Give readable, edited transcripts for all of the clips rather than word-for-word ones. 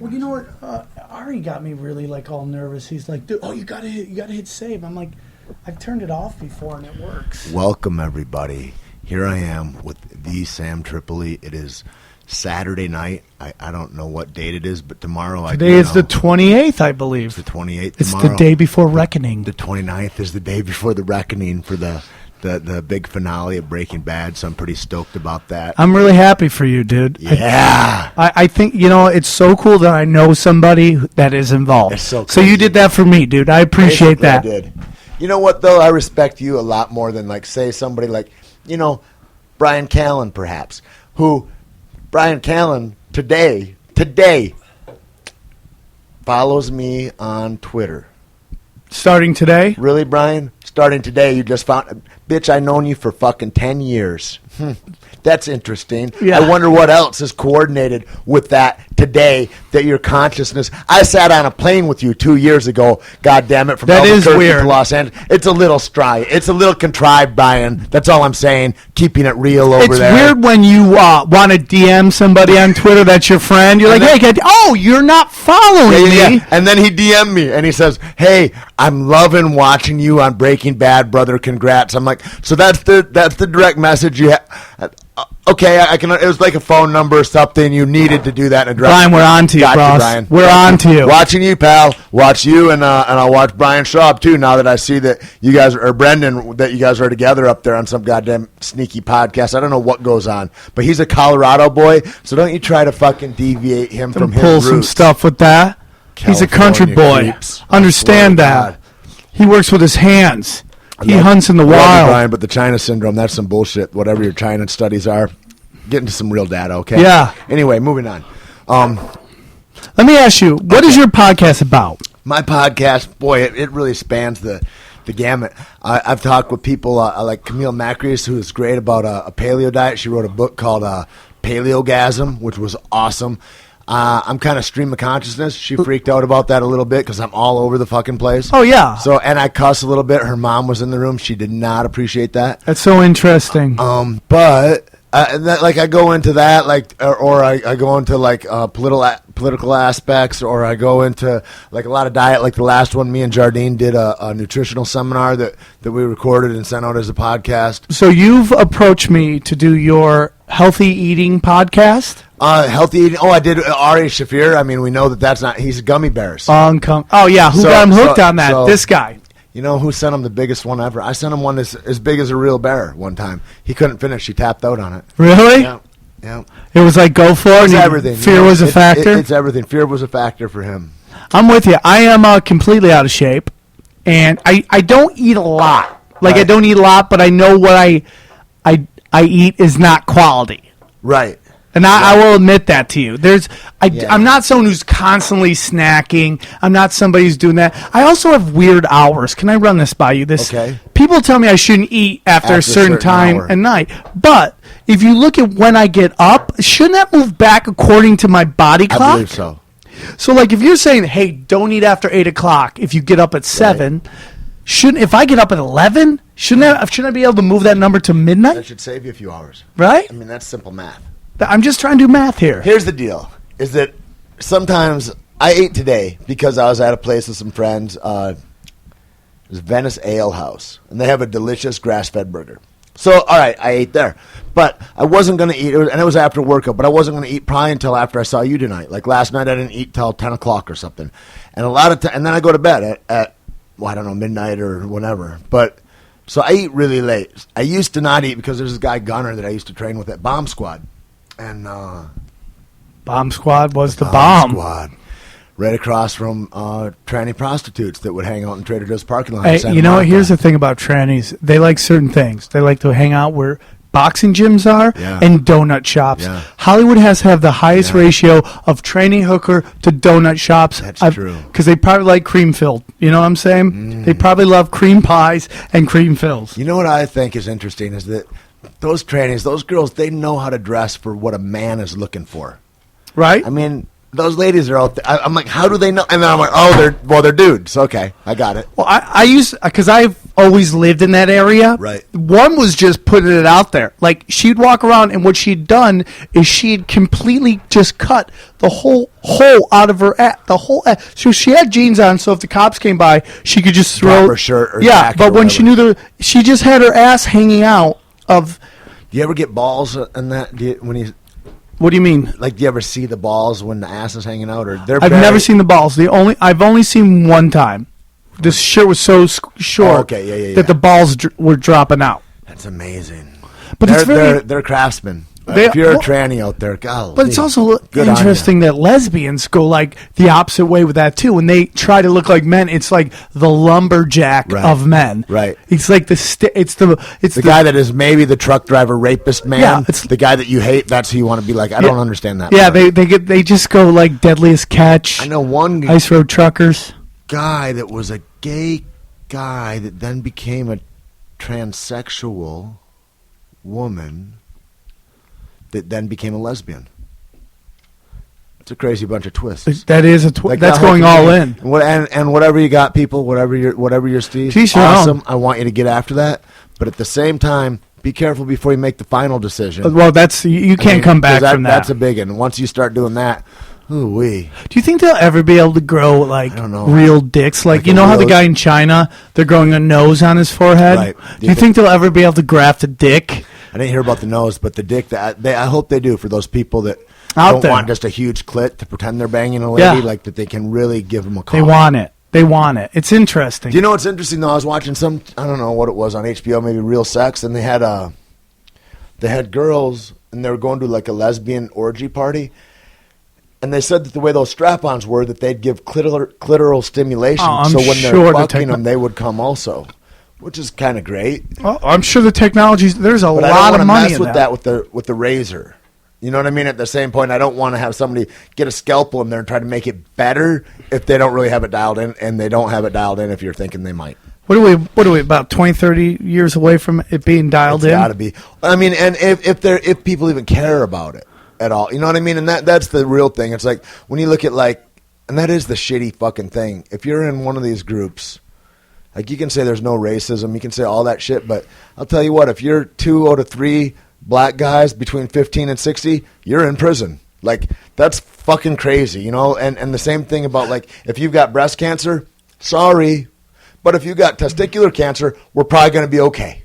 Well, you know what? Ari got me really like all nervous. He's like, dude, you gotta hit save. I'm like, I've turned it off before and it works. Welcome everybody. Here I am with the Sam Tripoli. It is Saturday night. I don't know what date it is, but tomorrow Today is the 28th, I believe. It's the 28th. It's the day before Reckoning. The 29th is the day before the Reckoning for the big finale of Breaking Bad, so I'm pretty stoked about that. I'm really happy for you, dude. Yeah. I think, it's so cool that I know somebody that is involved. It's so you did that for me, dude. I appreciate that. I did. You know what, though? I respect you a lot more than, like, say, somebody like, Brian Callen, perhaps, who Brian Callen today follows me on Twitter. Starting today? Really, Brian? Starting today, you just found... Bitch, I've known you for fucking 10 years. That's interesting. Yeah. I wonder what else is coordinated with that today, that your consciousness... I sat on a plane with you 2 years ago, God damn it, from that Albuquerque is weird. to Los Angeles. It's a little it's a little contrived, Brian. That's all I'm saying. Keeping it real over there. It's weird when you want to DM somebody on Twitter that's your friend. You're like, hey, you're not following me. Yeah. And then he DM'd me, and he says, hey, I'm loving watching you on Breaking Bad, brother. Congrats. I'm like, so that's the direct message you have. Okay, I can. It was like a phone number or something. You needed to do that in a direct. Brian, we're on to you, boss. Brian. We're on to you. Watching you, pal. Watch you, and I'll watch Brian Schaub too. Now that I see that you guys or Brendan, that you guys are together up there on some goddamn sneaky podcast. I don't know what goes on, but he's a Colorado boy, so don't you try to fucking deviate him from his pull roots. some stuff with that. He's a country boy. Creeps. Understand that. He works with his hands. He hunts in the wild. Brian, but the China syndrome, that's some bullshit. Whatever your China studies are, get into some real data, okay? Yeah. Anyway, moving on. Let me ask you, what is your podcast about? My podcast, boy, it really spans the gamut. I've talked with people like Camille Macris, who is great about a paleo diet. She wrote a book called Paleogasm, which was awesome. I'm kind of stream of consciousness. She freaked out about that a little bit because I'm all over the fucking place. Oh, yeah. So, and I cuss a little bit. Her mom was in the room. She did not appreciate that. That's so interesting. But I go into that, or I go into political aspects, or I go into like a lot of diet. Like the last one, me and Jardine did a nutritional seminar that we recorded and sent out as a podcast. So you've approached me to do your healthy eating podcast. Healthy eating. Oh, I did Ari Shafir. I mean, we know that's not. He's gummy bears. Oh yeah, who got him hooked on that? This guy. You know who sent him the biggest one ever? I sent him one as big as a real bear one time. He couldn't finish. He tapped out on it. Really? Yeah. It was like go for it. It's everything. Fear was a factor. It's everything. Fear was a factor for him. I'm with you. I am completely out of shape, and I don't eat a lot. Like right. I don't eat a lot, but I know what I eat is not quality. Right. And I will admit that to you. I'm not someone who's constantly snacking. I'm not somebody who's doing that. I also have weird hours. Can I run this by you? Okay. People tell me I shouldn't eat after a certain time at night. But if you look at when I get up, shouldn't that move back according to my body clock? I believe so. So like if you're saying, hey, don't eat after 8 o'clock if you get up at 7, if I get up at 11, shouldn't I be able to move that number to midnight? That should save you a few hours. Right? I mean, that's simple math. I'm just trying to do math here. Here's the deal, is that sometimes I ate today because I was at a place with some friends. It was Venice Ale House, and they have a delicious grass-fed burger. So, all right, I ate there. But I wasn't going to eat, and it was after workout, but I wasn't going to eat probably until after I saw you tonight. Like last night I didn't eat till 10 o'clock or something. And and then I go to bed at I don't know, midnight or whatever. But so I eat really late. I used to not eat because there's this guy Gunner that I used to train with at Bomb Squad. And Bomb Squad was the bomb. Squad, right across from tranny prostitutes that would hang out in Trader Joe's parking lot. Hey, you know what? Here's the thing about trannies. They like certain things. They like to hang out where boxing gyms are and donut shops. Yeah. Hollywood has to have the highest ratio of tranny hooker to donut shops. That's true. Because they probably like cream filled. You know what I'm saying? They probably love cream pies and cream fills. You know what I think is interesting is that those trannies, those girls, they know how to dress for what a man is looking for. Right? I mean, those ladies are out there. I'm like, how do they know? And then I'm like, they're dudes. Okay, I got it. Well, I used, because I've always lived in that area. Right. One was just putting it out there. Like, she'd walk around, and what she'd done is she'd completely just cut the whole hole out of her ass. So she had jeans on, so if the cops came by, she could just throw her shirt or yeah, jacket but or when whatever. she just had her ass hanging out of. Do you ever get balls in that? What do you mean? Like, do you ever see the balls when the ass is hanging out? Or I've never seen the balls. I've only seen one time. This shirt was so short that the balls were dropping out. That's amazing. But they're craftsmen. If you're a tranny out there, golly. But it's also interesting that lesbians go like the opposite way with that too. When they try to look like men, it's like the lumberjack of men. Right. It's like it's the guy that is maybe the truck driver rapist man. Yeah, it's the guy that you hate. That's who you want to be like. I don't understand that. Yeah, they just go like Deadliest Catch. I know one Ice Road Truckers guy that was a gay guy that then became a transsexual woman. That then became a lesbian. It's a crazy bunch of twists. That is a twist. That's going all in. And whatever you got, people, whatever your Steve, awesome. I want you to get after that. But at the same time, be careful before you make the final decision. Well, you can't come back from that. That's a big one. Once you start doing that, ooh-wee. Do you think they'll ever be able to grow like real dicks? Like you know how the guy in China, they're growing a nose on his forehead? Right. Do you think they'll ever be able to graft a dick? I didn't hear about the nose, but the dick. I hope they do for those people that don't want just a huge clit to pretend they're banging a lady. Like that, they can really give them a call. They want it. It's interesting. Do you know what's interesting though? I was watching I don't know what it was on HBO, maybe Real Sex, and they had girls, and they were going to like a lesbian orgy party. And they said that the way those strap-ons were, that they'd give clitoral stimulation, so when they're fucking them, they would come also. Which is kind of great. Oh, I'm sure the technology's there's a lot of money in that. With the razor. You know what I mean? At the same point, I don't want to have somebody get a scalpel in there and try to make it better if they don't really have it dialed in, and they don't have it dialed in if you're thinking they might. What are we about 20, 30 years away from it being dialed in? It's got to be. I mean, and if people even care about it at all, you know what I mean? And that's the real thing. It's like when you look at and that is the shitty fucking thing. If you're in one of these groups. Like, you can say there's no racism, you can say all that shit, but I'll tell you what, if you're 2 out of 3 black guys between 15 and 60, you're in prison. Like, that's fucking crazy, you know? And the same thing about, like, if you've got breast cancer, sorry, but if you've got testicular cancer, we're probably going to be okay.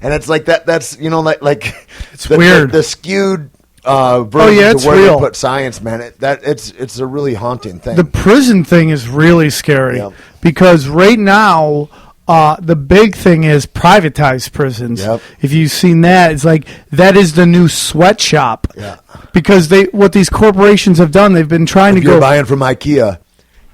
And it's like that's, you know, like it's weird. The skewed version it's to where real. they put science, man. It's a really haunting thing. The prison thing is really scary because right now the big thing is privatized prisons. Yep. If you've seen that, it's like that is the new sweatshop. Yeah. Because what these corporations have done, they've been trying to go. If you're buying from IKEA,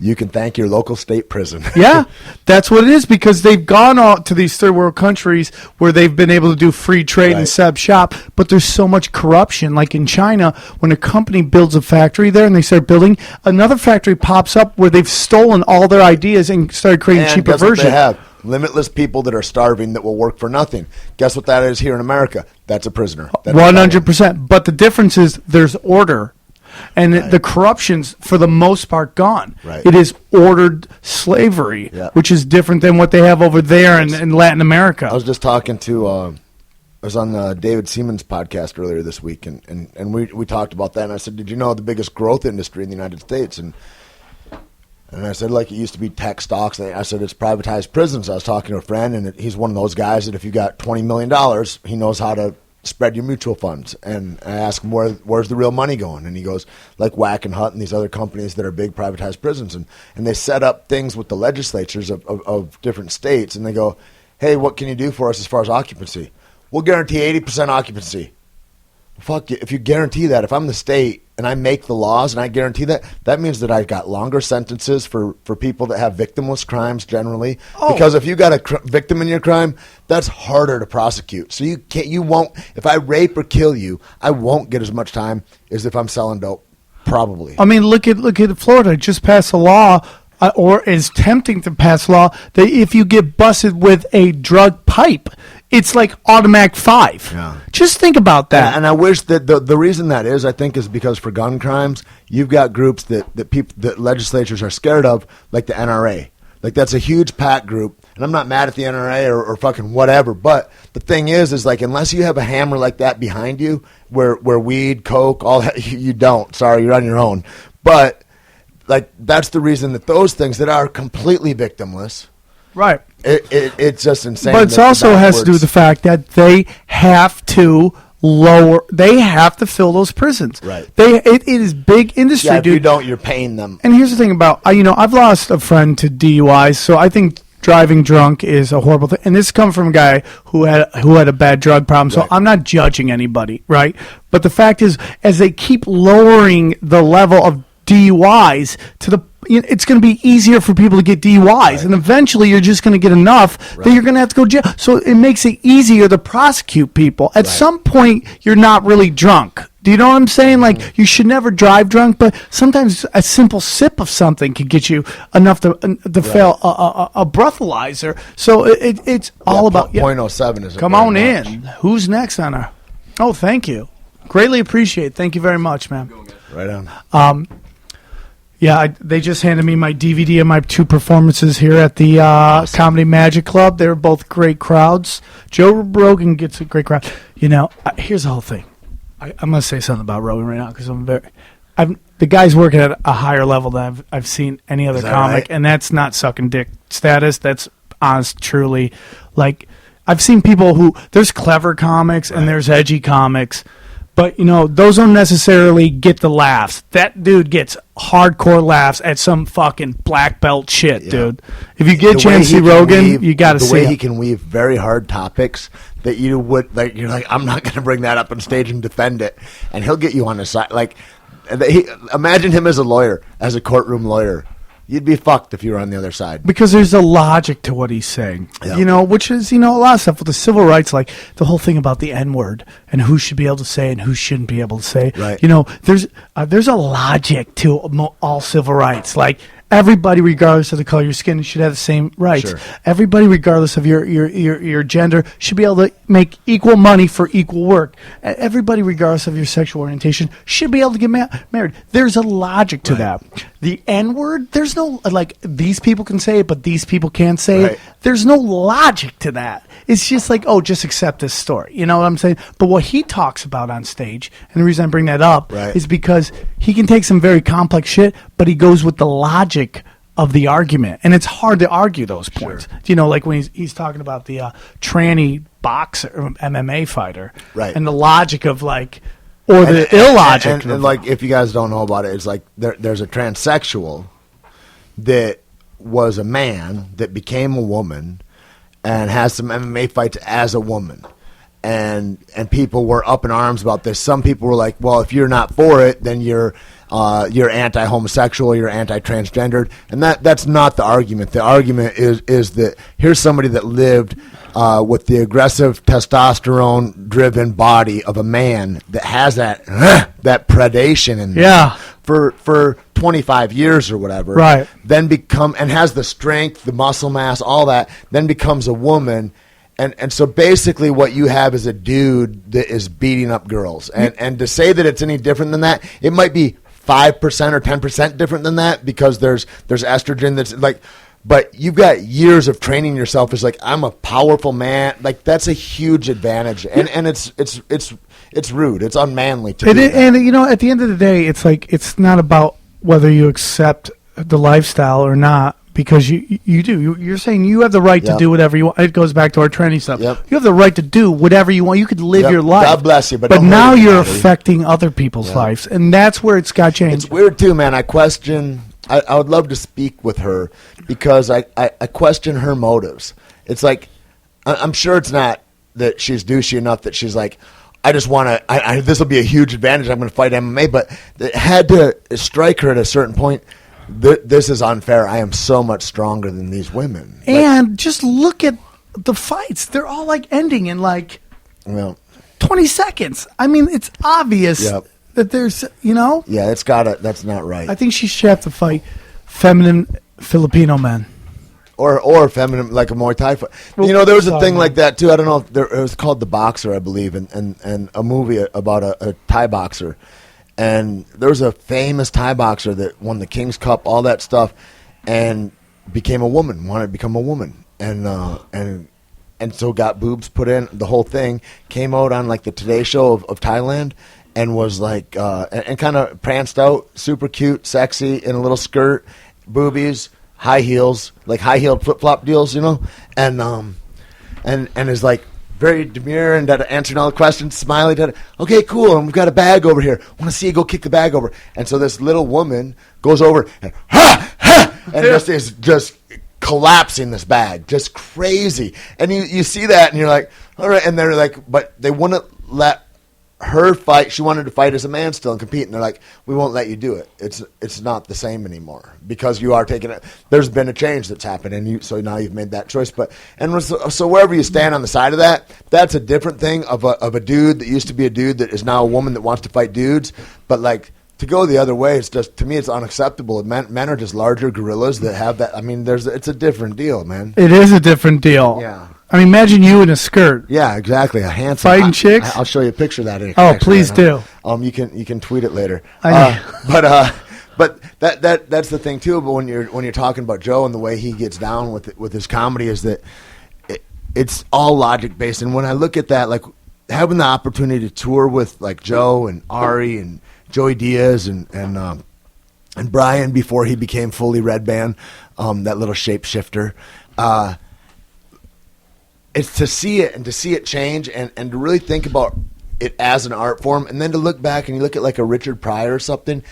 you can thank your local state prison. Yeah, that's what it is because they've gone out to these third world countries where they've been able to do free trade and set up shop, but there's so much corruption. Like in China, when a company builds a factory there and they start building, another factory pops up where they've stolen all their ideas and started creating cheaper versions. They have limitless people that are starving that will work for nothing. Guess what that is here in America? That's a prisoner. 100%. But the difference is there's order. And the corruption's, for the most part, gone. Right. It is ordered slavery, which is different than what they have over there in Latin America. I was just talking to, I was on David Seaman's podcast earlier this week, and we talked about that. And I said, did you know the biggest growth industry in the United States? And I said, like, it used to be tech stocks. And I said, it's privatized prisons. I was talking to a friend, and he's one of those guys that if you got $20 million, he knows how to spread your mutual funds. And I asked him, where's the real money going? And he goes, like Whack and Hut and these other companies that are big privatized prisons. And they set up things with the legislatures of different states. And they go, hey, what can you do for us as far as occupancy? We'll guarantee 80% occupancy. Fuck you. If you guarantee that, if I'm the state and I make the laws and I guarantee that, that means that I've got longer sentences for people that have victimless crimes generally. Because if you got a victim in your crime, that's harder to prosecute. So you won't, if I rape or kill you, I won't get as much time as if I'm selling dope. Probably. I mean, look at Florida. Just passed a law, or is attempting to pass a law, that if you get busted with a drug pipe, it's like automatic 5. Yeah. Just think about that. And I wish that the reason that is, I think, is because for gun crimes, you've got groups that legislatures are scared of, like the NRA. Like, that's a huge pack group, and I'm not mad at the NRA or fucking whatever, but the thing is like, unless you have a hammer like that behind you, where weed, coke, all that, you don't. Sorry, you're on your own. But, like, that's the reason that those things that are completely victimless, right? It's just insane. But it also has to do with the fact that they have to fill those prisons. Right. It is big industry, if dude. you don't, you're paying them. And here's the thing about, I've lost a friend to DUIs, so I think driving drunk is a horrible thing. And this comes from a guy who had a bad drug problem, so I'm not judging anybody, right? But the fact is, as they keep lowering the level of DUIs it's going to be easier for people to get DUIs, and eventually you're just going to get enough that you're going to have to go to jail. So it makes it easier to prosecute people. At some point, you're not really drunk. Do you know what I'm saying? Like, you should never drive drunk, but sometimes a simple sip of something can get you enough to fail a breathalyzer. So it's all about... 0.07 is... Come on in. Who's next on our... Oh, thank you. Greatly appreciate. Thank you very much, man. Right on. Yeah, they just handed me my DVD of my 2 performances here at the Comedy Magic Club. They were both great crowds. Joe Rogan gets a great crowd. Here's the whole thing. I'm going to say something about Rogan right now because the guy's working at a higher level than I've seen any other comic, and that's not sucking dick status. That's honest, truly. Like, I've seen people there's clever comics and there's edgy comics. But, those don't necessarily get the laughs. That dude gets hardcore laughs at some fucking black belt shit, dude. If you get a chance to see Rogan, you got to see the way he can weave very hard topics that you would, like, you're like, I'm not going to bring that up on stage and defend it. And he'll get you on his side. Like, imagine him as a lawyer, as a courtroom lawyer. You'd be fucked if you were on the other side. Because there's a logic to what he's saying, which is, a lot of stuff with the civil rights, like the whole thing about the N-word and who should be able to say and who shouldn't be able to say. Right. There's a logic to all civil rights. Like, everybody, regardless of the color of your skin, should have the same rights. Sure. Everybody, regardless of your gender, should be able to make equal money for equal work. Everybody, regardless of your sexual orientation, should be able to get married. There's a logic to that. The N-word, there's no, like, these people can say it, but these people can't say it. There's no logic to that. It's just like, just accept this story. You know what I'm saying? But what he talks about on stage, and the reason I bring that up is because he can take some very complex shit, but he goes with the logic of the argument. And it's hard to argue those points. Sure. Like when he's talking about the tranny boxer, MMA fighter, and the logic of, like, or the illogic. And like, if you guys don't know about it, it's like there's a transsexual that was a man that became a woman and has some MMA fights as a woman. And people were up in arms about this. Some people were like, well, if you're not for it, then you're anti-homosexual, you're anti-transgendered. And that's not the argument. The argument is that here's somebody that lived with the aggressive testosterone-driven body of a man that has that predation in there for 25 years or whatever. Right. Then and has the strength, the muscle mass, all that. Then becomes a woman. And so basically what you have is a dude that is beating up girls. And to say that it's any different than that, it might be 5% or 10% different than that because there's estrogen that's like, but you've got years of training yourself as like, I'm a powerful man. Like, that's a huge advantage. And it's rude. It's unmanly to do that. And at the end of the day, it's like, it's not about whether you accept the lifestyle or not. Because you do. You're saying you have the right to do whatever you want. It goes back to our training stuff. Yep. You have the right to do whatever you want. You could live your life. God bless you. But now you're affecting other people's lives. And that's where it's got changed. It's weird, too, man. I would love to speak with her because I question her motives. It's like, I'm sure it's not that she's douchey enough that she's like, I just want to, this will be a huge advantage. I'm going to fight MMA. But it had to strike her at a certain point. This is unfair. I am so much stronger than these women. And just look at the fights. They're all like ending in 20 seconds. I mean, it's obvious that there's, Yeah, that's not right. I think she should have to fight feminine Filipino men. Or feminine, like a Muay Thai fight. There was a thing like that, too. I don't know if it was called The Boxer, I believe, and a movie about a Thai boxer. And there was a famous Thai boxer that won the King's Cup, all that stuff. And became a woman, wanted to become a woman, and so got boobs put in, the whole thing, came out on like the Today Show of Thailand, and was like, and kind of pranced out, super cute, sexy, in a little skirt, boobies, high heels, like high-heeled flip-flop deals, you know, and is like very demure and answering all the questions, smiling, okay, cool, and we've got a bag over here. I want to see you go kick the bag over. And so this little woman goes over and, and is just collapsing this bag, just crazy. And you see that, and you're like, all right, and they're like, but they wouldn't let her fight. She wanted to fight as a man still and compete, and they're like, we won't let you do it. It's not the same anymore because you are taking it. There's been a change that's happened, and so now you've made that choice. So wherever you stand on the side of that, that's a different thing of a dude that used to be a dude that is now a woman that wants to fight dudes. But like to go the other way, it's just, to me, it's unacceptable. Men are just larger gorillas that have that. I mean, it's a different deal, man. It is a different deal. Yeah. I mean, imagine you in a skirt. Yeah, exactly. A handsome fighting chicks. I'll show you a picture of that. Oh, please do. You can tweet it later. But that's the thing too. But when you're talking about Joe and the way he gets down with his comedy, is that it's all logic based. And when I look at that, like having the opportunity to tour with like Joe and Ari and Joey Diaz and Brian before he became fully Red Band, that little shapeshifter. It's to see it change and to really think about it as an art form, and then to look back and you look at like a Richard Pryor or something,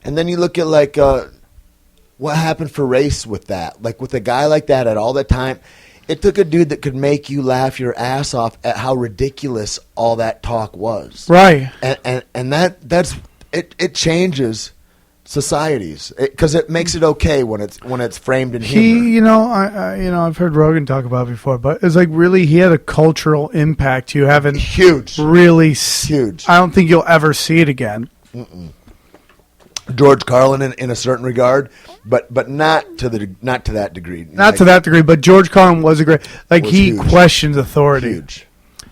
and then you look at like what happened for race with that, like with a guy like that at all that time. It took a dude that could make you laugh your ass off at how ridiculous all that talk was, right? And that's it changes societies because it makes it okay when it's framed in humor. I've heard Rogan talk about it before, but it's like really he had a cultural impact. You haven't huge, really huge. I don't think you'll ever see it again. George Carlin in a certain regard, but not to that degree. Not to that degree, but George Carlin was a great. Like he huge. Questions authority. Huge.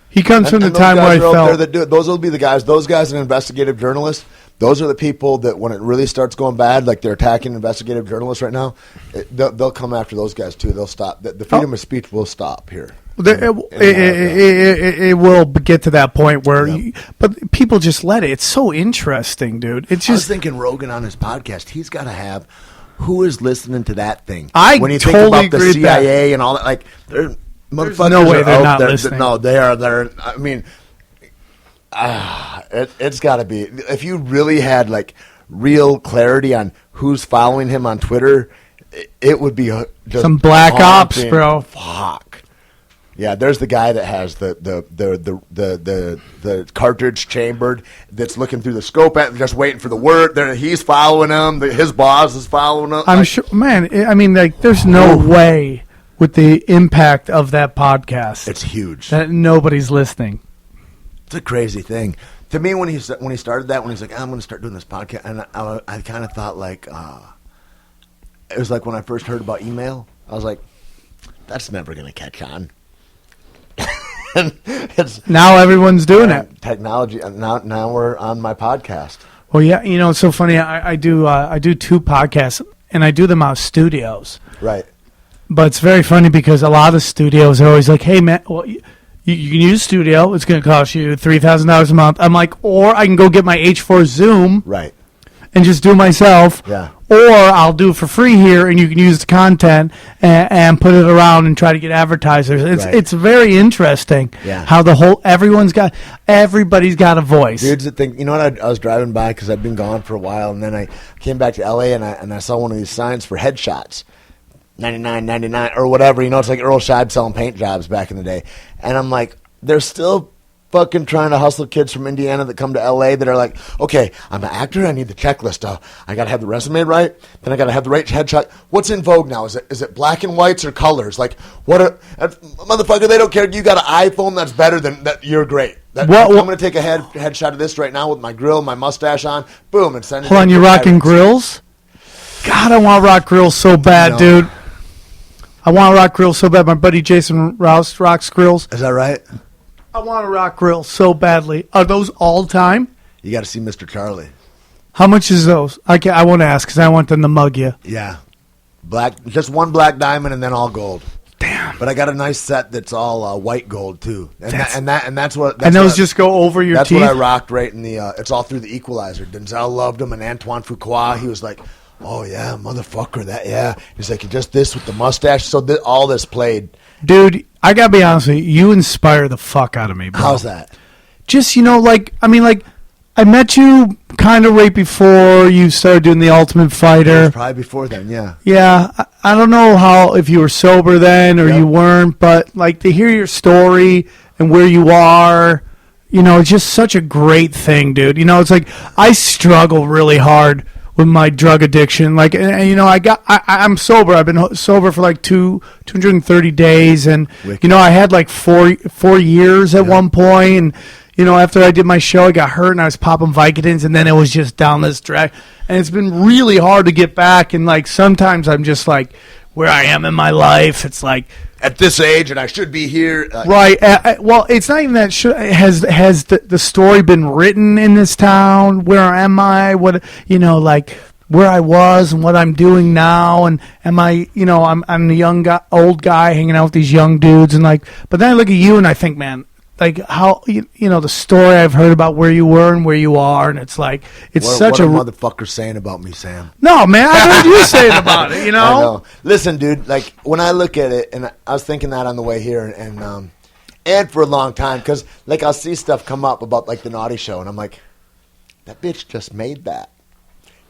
He comes from the time where I felt those will be the guys. Those guys, and investigative journalists. Those are the people that when it really starts going bad, like they're attacking investigative journalists right now, they'll come after those guys too. They'll stop. The freedom of speech will stop here. It will get to that point where, but people just let it. It's so interesting, dude. It's just. I was thinking Rogan on his podcast. He's got to have who is listening to that thing. When you totally think about the CIA and all that, like there's no way they're not listening. No, they are. I mean. It's got to be. If you really had like real clarity on who's following him on Twitter, it would be just some black ops, bro. Fuck. Yeah, there's the guy that has the cartridge chambered that's looking through the scope at just waiting for the word. He's following him. His boss is following him. I'm sure, man. I mean, like, there's no way with the impact of that podcast. It's huge. That nobody's listening. It's a crazy thing to me when he started that, when he's like, I'm going to start doing this podcast, and I kind of thought like it was like when I first heard about email, I was like, that's never going to catch on. Now everyone's doing it. Technology. Now we're on my podcast. Well, yeah, it's so funny. I do 2 podcasts, and I do them out of studios. Right. But it's very funny because a lot of studios are always like, hey man, well. You can use Studio. It's going to cost you $3,000 a month. I'm like, or I can go get my H4 Zoom, right, and just do it myself. Yeah. Or I'll do it for free here, and you can use the content and put it around and try to get advertisers. It's very interesting. Yeah. How everybody's got a voice. Dudes that think, you know what? I was driving by because I've been gone for a while, and then I came back to LA and I saw one of these signs for headshots. $99.99 or whatever, it's like Earl Scheib selling paint jobs back in the day. And I'm like, they're still fucking trying to hustle kids from Indiana that come to LA that are like, okay, I'm an actor, I need the checklist. I got to have the resume right, then I got to have the right headshot. What's in vogue now? Is it black and whites or colors? Like, motherfucker, they don't care. You got an iPhone that's better than that. You're great. I'm going to take a headshot of this right now with my grill, my mustache on, boom, and send it. Hold on, you're rocking grills? God, I want to rock grills so bad, dude. I want to rock grills so bad. My buddy Jason Rouse rocks grills. Is that right? I want to rock grills so badly. Are those all time? You got to see Mr. Charlie. How much is those? I won't ask because I want them to mug you. Yeah. Black, just one black diamond, and then all gold. Damn. But I got a nice set that's all white gold too, that's what. And those just go over your that's teeth. That's what I rocked right in the. It's all through the Equalizer. Denzel loved them, and Antoine Fuqua. He was like, "Oh yeah, motherfucker, that yeah." He's like, "Just this with the mustache." So all this played. Dude, I gotta be honest with you. You inspire the fuck out of me, bro. How's that? Just I met you kind of right before you started doing the Ultimate Fighter. Probably before then, yeah. Yeah, I don't know if you were sober then or you weren't, but like to hear your story and where you are, it's just such a great thing, dude. It's like I struggle really hard with my drug addiction. Like, I'm sober. I've been sober for like 230 days, and Wicked. I had like 4 years at one point, and. After I did my show, I got hurt and I was popping Vicodins, and then it was just down this track. And it's been really hard to get back. And like sometimes I'm just like where I am in my life. It's like at this age, and I should be here. Right. Well, it's not even that. Has the story been written in this town? Where am I? What like where I was and what I'm doing now, and am I? I'm the young guy, old guy hanging out with these young dudes, and like. But then I look at you and I think, man. Like how the story I've heard about where you were and where you are, and it's like it's what a motherfucker saying about me, Sam. No, man, I heard you saying about it. I know. Listen, dude. Like when I look at it, and I was thinking that on the way here, and for a long time, because like I'll see stuff come up about like the Naughty Show, and I'm like, that bitch just made that.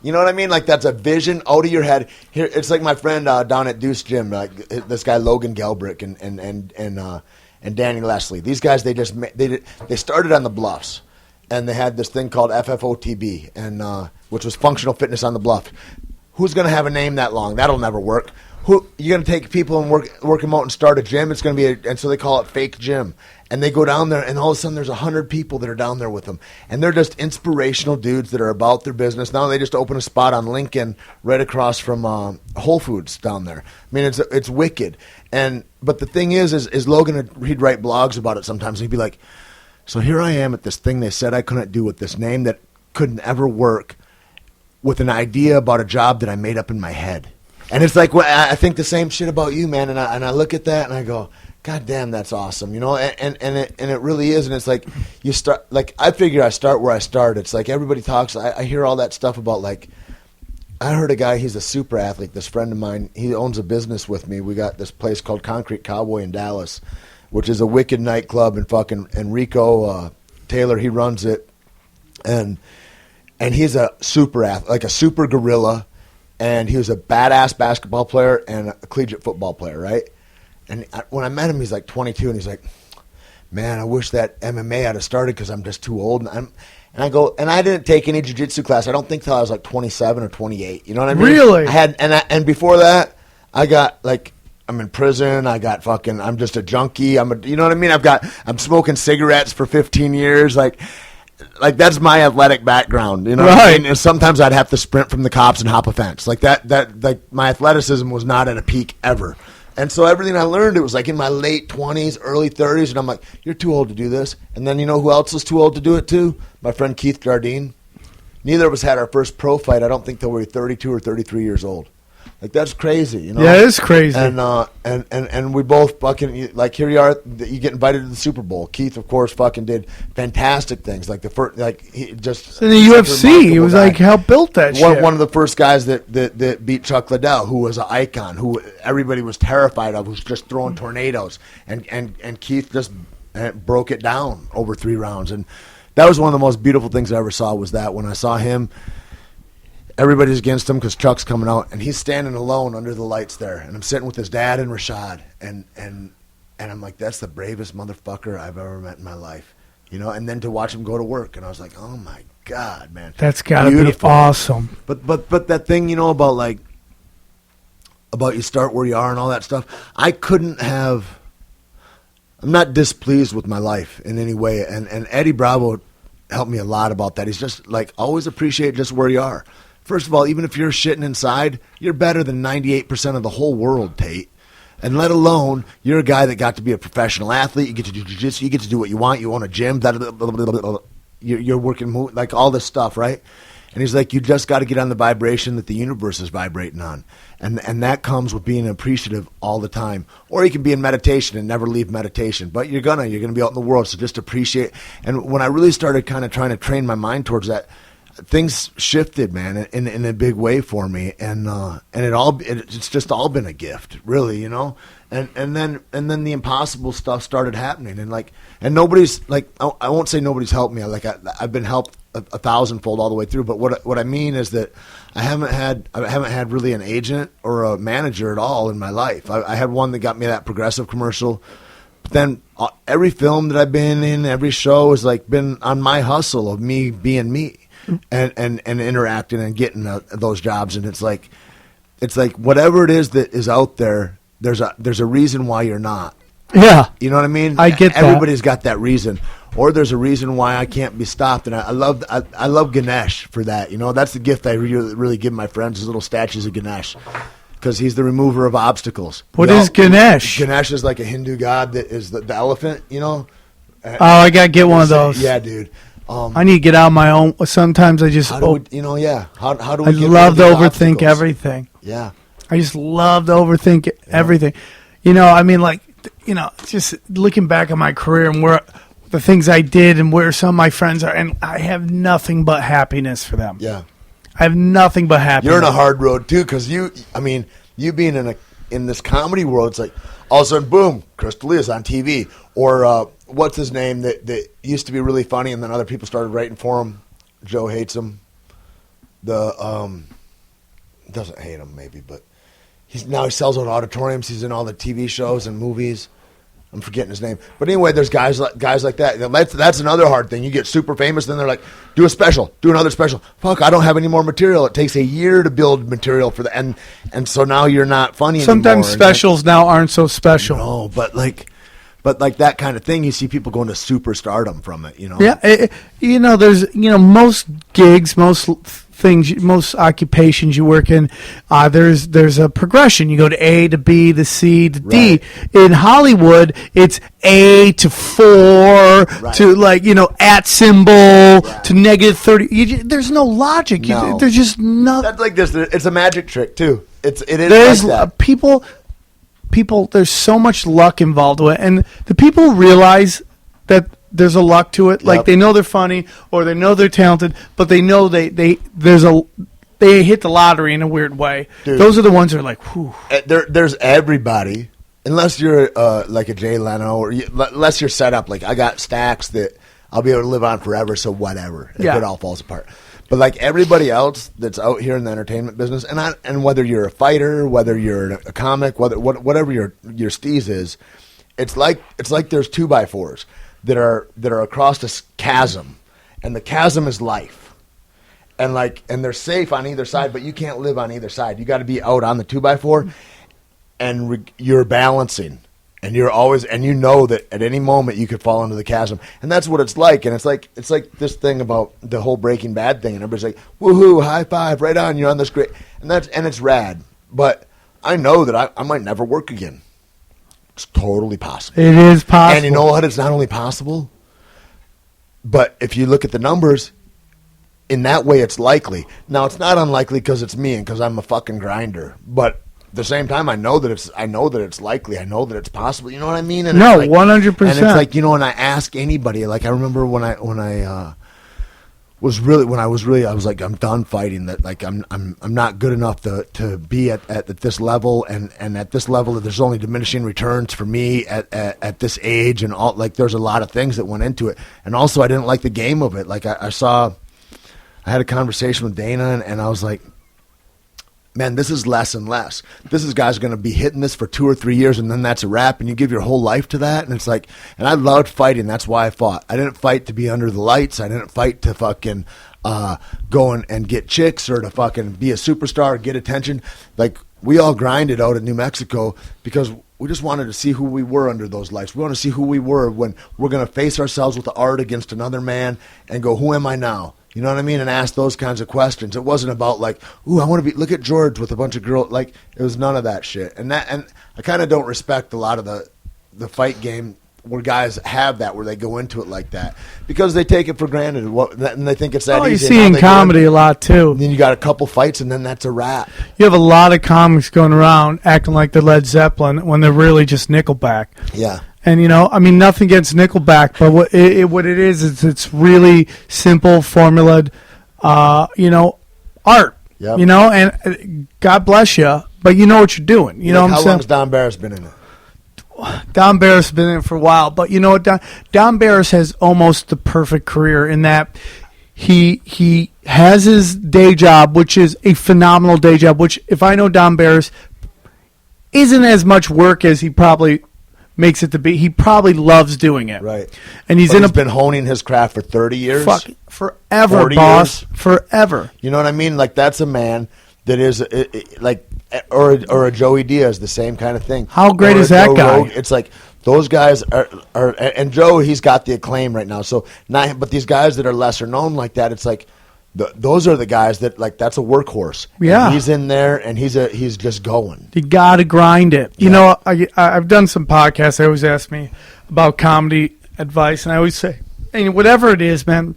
You know what I mean? Like that's a vision out of your head. Here, it's like my friend down at Deuce Gym, like this guy Logan Gelbrick and Danny Leslie. These guys, they started on the Bluffs, and they had this thing called FFOTB, and which was Functional Fitness on the Bluff. Who's going to have a name that long? That'll never work. You're going to take people and work them out and start a gym? It's going to be and so they call it Fake Gym. And they go down there, and all of a sudden there's 100 people that are down there with them. And they're just inspirational dudes that are about their business. Now they just open a spot on Lincoln right across from Whole Foods down there. I mean, it's wicked. But the thing is Logan, he'd write blogs about it sometimes. He'd be like, so here I am at this thing they said I couldn't do with this name that couldn't ever work with an idea about a job that I made up in my head. And it's like, well, I think the same shit about you, man. And I look at that and I go, God damn, that's awesome, and it really is, and it's like you start. Like I figure I start where I start. It's like everybody talks. I hear all that stuff about like. I heard a guy. He's a super athlete. This friend of mine. He owns a business with me. We got this place called Concrete Cowboy in Dallas, which is a wicked nightclub. And fucking Enrico Taylor, he runs it, and he's a super athlete, like a super gorilla, and he was a badass basketball player and a collegiate football player, right? And when I met him, he's like 22, and he's like, man, I wish that MMA had started because I'm just too old. And I go, and I didn't take any jiu-jitsu class. I don't think till I was like 27 or 28. You know what I mean? Really? I had, and before that, I got like, I'm in prison. I got fucking, I'm just a junkie. You know what I mean? I'm smoking cigarettes for 15 years. Like that's my athletic background. You know what I mean? And sometimes I'd have to sprint from the cops and hop a fence. Like like my athleticism was not at a peak ever. And so everything I learned, it was like in my late 20s, early 30s, and I'm like, you're too old to do this. And then you know who else was too old to do it too? My friend Keith Jardine. Neither of us had our first pro fight, I don't think, till we were 32 or 33 years old. Like, that's crazy, Yeah, it is crazy. And we both fucking, like, here you are, you get invited to the Super Bowl. Keith, of course, fucking did fantastic things. Like, the first, like, he just. In the UFC, he was guy. Like, helped built that shit. One of the first guys that beat Chuck Liddell, who was an icon, who everybody was terrified of, who's just throwing tornadoes. And Keith just broke it down over 3 rounds. And that was one of the most beautiful things I ever saw, was that when I saw him. Everybody's against him because Chuck's coming out, and he's standing alone under the lights there. And I'm sitting with his dad and Rashad, and I'm like, that's the bravest motherfucker I've ever met in my life, And then to watch him go to work, and I was like, oh my God, man, that's gotta be awesome. But that thing, about you start where you are and all that stuff. I'm not displeased with my life in any way, and Eddie Bravo helped me a lot about that. He's just like, always appreciate just where you are. First of all, even if you're shitting inside, you're better than 98% of the whole world, Tait. And let alone, you're a guy that got to be a professional athlete. You get to do jiu-jitsu. You get to do what you want. You own a gym. You're working, like all this stuff, right? And he's like, you just got to get on the vibration that the universe is vibrating on. And that comes with being appreciative all the time. Or you can be in meditation and never leave meditation. But you're gonna be out in the world, so just appreciate. And when I really started kind of trying to train my mind towards that, things shifted, man, in a big way for me. And it's just all been a gift, really, you know? And then the impossible stuff started happening. And nobody's, like, I won't say nobody's helped me. I've been helped a thousandfold all the way through. But what I mean is that I haven't had really an agent or a manager at all in my life. I had one that got me that Progressive commercial. But then every film that I've been in, every show has like been on my hustle of me being me and interacting and getting those jobs. And it's like whatever it is that is out there, there's a reason why you're not. Yeah. You know what I mean? I get that. Everybody's got that reason. Or there's a reason why I can't be stopped. And I love Ganesh for that. You know, that's the gift I really give my friends, is little statues of Ganesh. Because he's the remover of obstacles. What is Ganesh? Ganesh is like a Hindu god that is the elephant, you know? Oh, I got to get one of those. Yeah, dude. I need to get out my own. Sometimes I just... How do we get rid love of to the overthink obstacles? Everything. Yeah. I just love to overthink everything. You know, I mean, like, you know, just looking back on my career and where the things I did and where some of my friends are, and I have nothing but happiness for them. Yeah. I have nothing but happiness. You're in a hard road, too, because you being in this comedy world, it's like, all of a sudden, boom, Chris D'Elia's on TV. Or what's his name that used to be really funny, and then other people started writing for him. Joe hates him. Doesn't hate him, maybe, but he sells out auditoriums. He's in all the TV shows and movies. I'm forgetting his name. But anyway, there's guys like that. That's another hard thing. You get super famous, then they're like, do a special, do another special. Fuck, I don't have any more material. It takes a year to build material for that. And so now you're not funny anymore. Sometimes specials now aren't so special. No, but like that kind of thing, you see people going to superstardom from it, you know? Yeah, there's, most gigs, most things, most occupations you work in, there's a progression. You go to A to B to C to D. In Hollywood, it's A to 4 to at symbol to negative 30. There's no logic. No. There's just nothing. That's like this. It's a magic trick too. It is there's like that. People, there's so much luck involved with it, and the people realize that there's a luck to it. Like, they know they're funny or they know they're talented, but they know they hit the lottery in a weird way. Dude, those are the ones that are like, whew. There's everybody, unless you're like a Jay Leno, or unless you're set up like I got stacks that I'll be able to live on forever. So whatever, if it all falls apart. But like everybody else that's out here in the entertainment business, and whether you're a fighter, whether you're a comic, whatever your steez is, it's like there's 2x4s that are across this chasm, and the chasm is life, and they're safe on either side, but you can't live on either side. You got to be out on the 2x4, and you're balancing. And you're always, and you know that at any moment you could fall into the chasm, and that's what it's like. And it's like this thing about the whole Breaking Bad thing, and everybody's like, "Woohoo! High five! Right on! You're on this great." And it's rad. But I know that I might never work again. It's totally possible. It is possible. And you know what? It's not only possible, but if you look at the numbers, in that way, it's likely. Now, it's not unlikely because it's me and because I'm a fucking grinder, but. At the same time, I know that it's likely. I know that it's possible. You know what I mean? And 100%. And it's like, and I ask anybody. Like I remember when I was like, I'm done fighting. That like I'm not good enough to be at this level, and at this level there's only diminishing returns for me at this age, and all, like there's a lot of things that went into it, and also I didn't like the game of it. Like I had a conversation with Dana, and I was like, man, this is less and less. This is guys going to be hitting this for 2 or 3 years, and then that's a wrap, and you give your whole life to that. And it's like, and I loved fighting. That's why I fought. I didn't fight to be under the lights. I didn't fight to fucking go and get chicks or to fucking be a superstar or get attention. Like, we all grinded out in New Mexico because we just wanted to see who we were under those lights. We want to see who we were when we're going to face ourselves with the art against another man and go, who am I now? You know what I mean? And ask those kinds of questions. It wasn't about like, ooh, I want to look at George with a bunch of girls. Like, it was none of that shit. And I kind of don't respect a lot of the fight game where guys have that, where they go into it like that because they take it for granted, and they think it's that easy. You see in comedy a lot too. And then you got a couple fights, and then that's a wrap. You have a lot of comics going around acting like they're Led Zeppelin when they're really just Nickelback. Yeah. And, nothing against Nickelback, but what it is it's really simple, formulaed, art. Yep. And God bless you, but you know what you're doing. You know what I'm saying? How long has Don Barris been in it? Don Barris has been in it for a while, but you know what? Don Barris has almost the perfect career in that he has his day job, which is a phenomenal day job, which, if I know Don Barris, isn't as much work as he probably makes it to be. He probably loves doing it. Right. And he's been honing his craft for 30 years. Fuck, forever, boss. Years. Forever. You know what I mean? Like, that's a man that is or a Joey Diaz, the same kind of thing. How great is that guy? Rogan. It's like those guys are and Joe, he's got the acclaim right now. So but these guys that are lesser known like that, it's like those are the guys that, like, that's a workhorse. Yeah, and he's in there and he's just going. You got to grind it. You know, I've done some podcasts. They always ask me about comedy advice, and I always say, hey, whatever it is, man,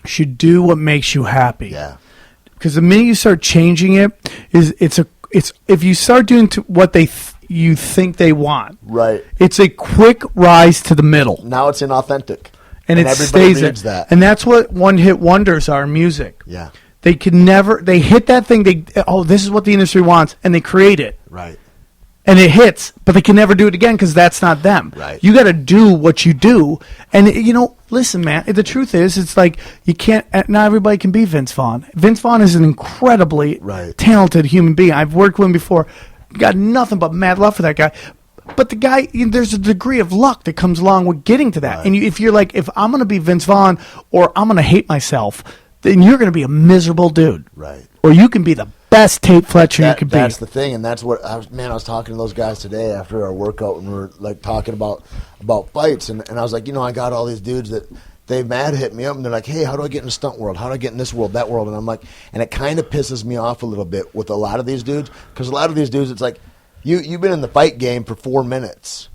you should do what makes you happy. Yeah. Because the minute you start changing it, it's if you start doing what you think they want, right? It's a quick rise to the middle. Now it's inauthentic, and it stays reads that. And that's what one-hit wonders are in music. Yeah, they hit that thing. This is what the industry wants, and they create it. Right. And it hits, but they can never do it again because that's not them. Right. You got to do what you do. And, listen, man, the truth is, it's like you can't, not everybody can be Vince Vaughn. Vince Vaughn is an incredibly talented human being. I've worked with him before. Got nothing but mad love for that guy. But the guy, there's a degree of luck that comes along with getting to that. Right. And if you're like, if I'm going to be Vince Vaughn or I'm going to hate myself, then you're going to be a miserable dude. Right. Or you can be the best Tait Fletcher you could be. That's the thing, and that's what I was talking to those guys today after our workout, and we were like talking about fights, and I was like, I got all these dudes that they hit me up, and they're like, hey, how do I get in the stunt world? How do I get in this world, that world? And I'm like, and it kind of pisses me off a little bit with a lot of these dudes, because a lot of these dudes, it's like, you've been in the fight game for 4 minutes.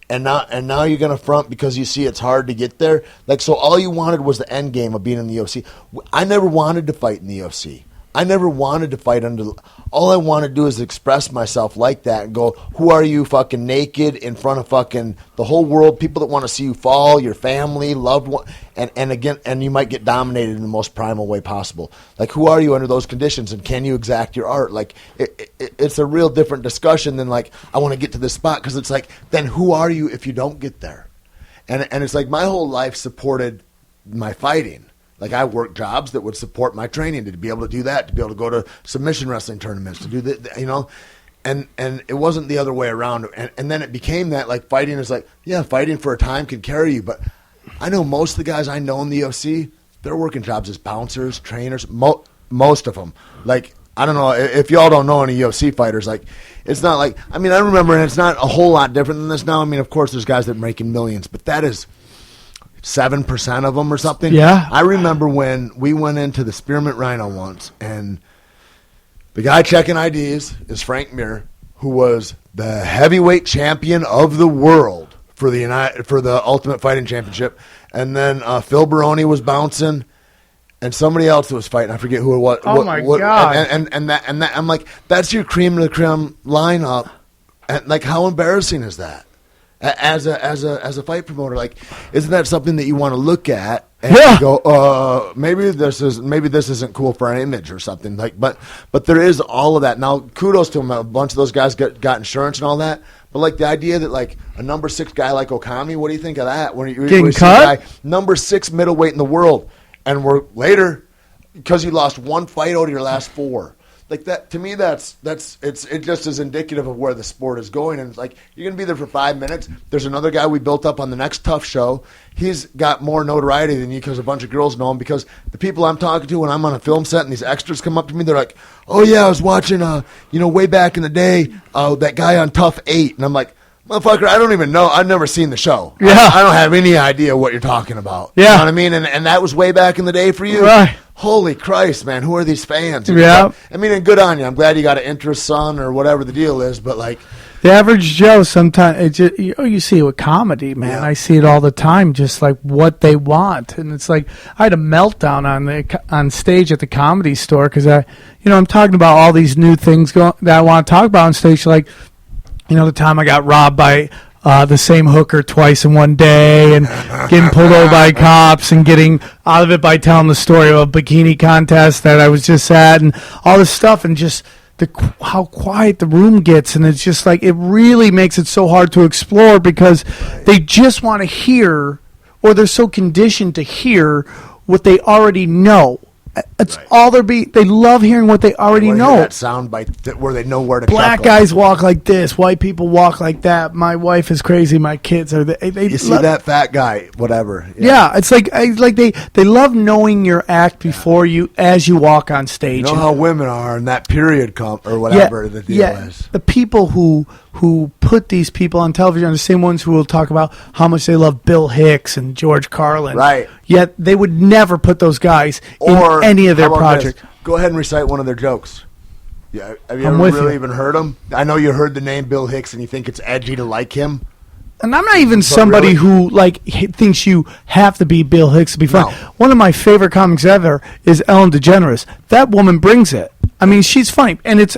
And now you're going to front because you see it's hard to get there. Like, so all you wanted was the end game of being in the UFC. I never wanted to fight in the UFC. I never wanted to fight all I want to do is express myself like that and go, who are you, fucking naked in front of fucking the whole world, people that want to see you fall, your family, loved one, and you might get dominated in the most primal way possible. Like, who are you under those conditions, and can you exact your art? Like, it's a real different discussion than, like, I want to get to this spot, because it's like, then who are you if you don't get there? And it's like my whole life supported my fighting. Like, I worked jobs that would support my training to be able to do that, to be able to go to submission wrestling tournaments, to do that, and it wasn't the other way around. And then it became that, like, fighting is like, yeah, fighting for a time can carry you. But I know most of the guys I know in the UFC, they're working jobs as bouncers, trainers, most of them. Like, I don't know, if y'all don't know any UFC fighters, like, it's not like, I remember, and it's not a whole lot different than this now. Of course, there's guys that are making millions, but that is 7% of them or something. Yeah. I remember when we went into the Spearmint Rhino once, and the guy checking IDs is Frank Mir, who was the heavyweight champion of the world for the Ultimate Fighting Championship. And then Phil Baroni was bouncing, and somebody else that was fighting. I forget who it was. Oh my God. And that I'm like, that's your cream of the creme lineup. And, like, how embarrassing is that? As a fight promoter, like, isn't that something that you want to look at and go, maybe this isn't cool for an image or something, like, but there is all of that. Now, kudos to them. A bunch of those guys got insurance and all that. But, like, the idea that, like, a number 6 guy like Okami, what do you think of that? When you getting cut? Guy, number 6 middleweight in the world, and we're later because you lost one fight out of your last 4. Like, that, to me, it just is indicative of where the sport is going. And it's like, you're going to be there for 5 minutes. There's another guy we built up on the next Tough show. He's got more notoriety than you because a bunch of girls know him, because the people I'm talking to when I'm on a film set and these extras come up to me, they're like, oh, yeah, I was watching, way back in the day, that guy on Tough 8. And I'm like, motherfucker, I don't even know. I've never seen the show. Yeah. I don't have any idea what you're talking about. Yeah. You know what I mean? And that was way back in the day for you. Right. Holy Christ, man, who are these fans? Yeah. And good on you. I'm glad you got an interest, son, or whatever the deal is, but, like, The average Joe, sometimes you see it with comedy, man. Yeah. I see it all the time, just like what they want, and it's like I had a meltdown on stage at the Comedy Store because I'm talking about all these new things that I want to talk about on stage, like the time I got robbed by the same hooker twice in one day, and getting pulled over by cops, and getting out of it by telling the story of a bikini contest that I was just at, and all this stuff, and just how quiet the room gets, and it's just like it really makes it so hard to explore because they just want to hear, or they're so conditioned to hear what they already know. It's all they love hearing what they already know. That sound bite where they know where to. Black chuckle. guys walk like this. White people walk like that. My wife is crazy. My kids are. You see that fat guy? Whatever. Yeah, it's like they love knowing your act before as you walk on stage. You know how women are in that period or whatever the deal is. The people who put these people on television are the same ones who will talk about how much they love Bill Hicks and George Carlin. Right. Yet they would never put those guys in any of their projects. Go ahead and recite one of their jokes. Yeah, have you I'm ever with really you. even heard them? I know you heard the name Bill Hicks and you think it's edgy to like him. And I'm not even somebody really? who thinks you have to be Bill Hicks to be funny. No. One of my favorite comics ever is Ellen DeGeneres. That woman brings it. I mean, she's funny, and it's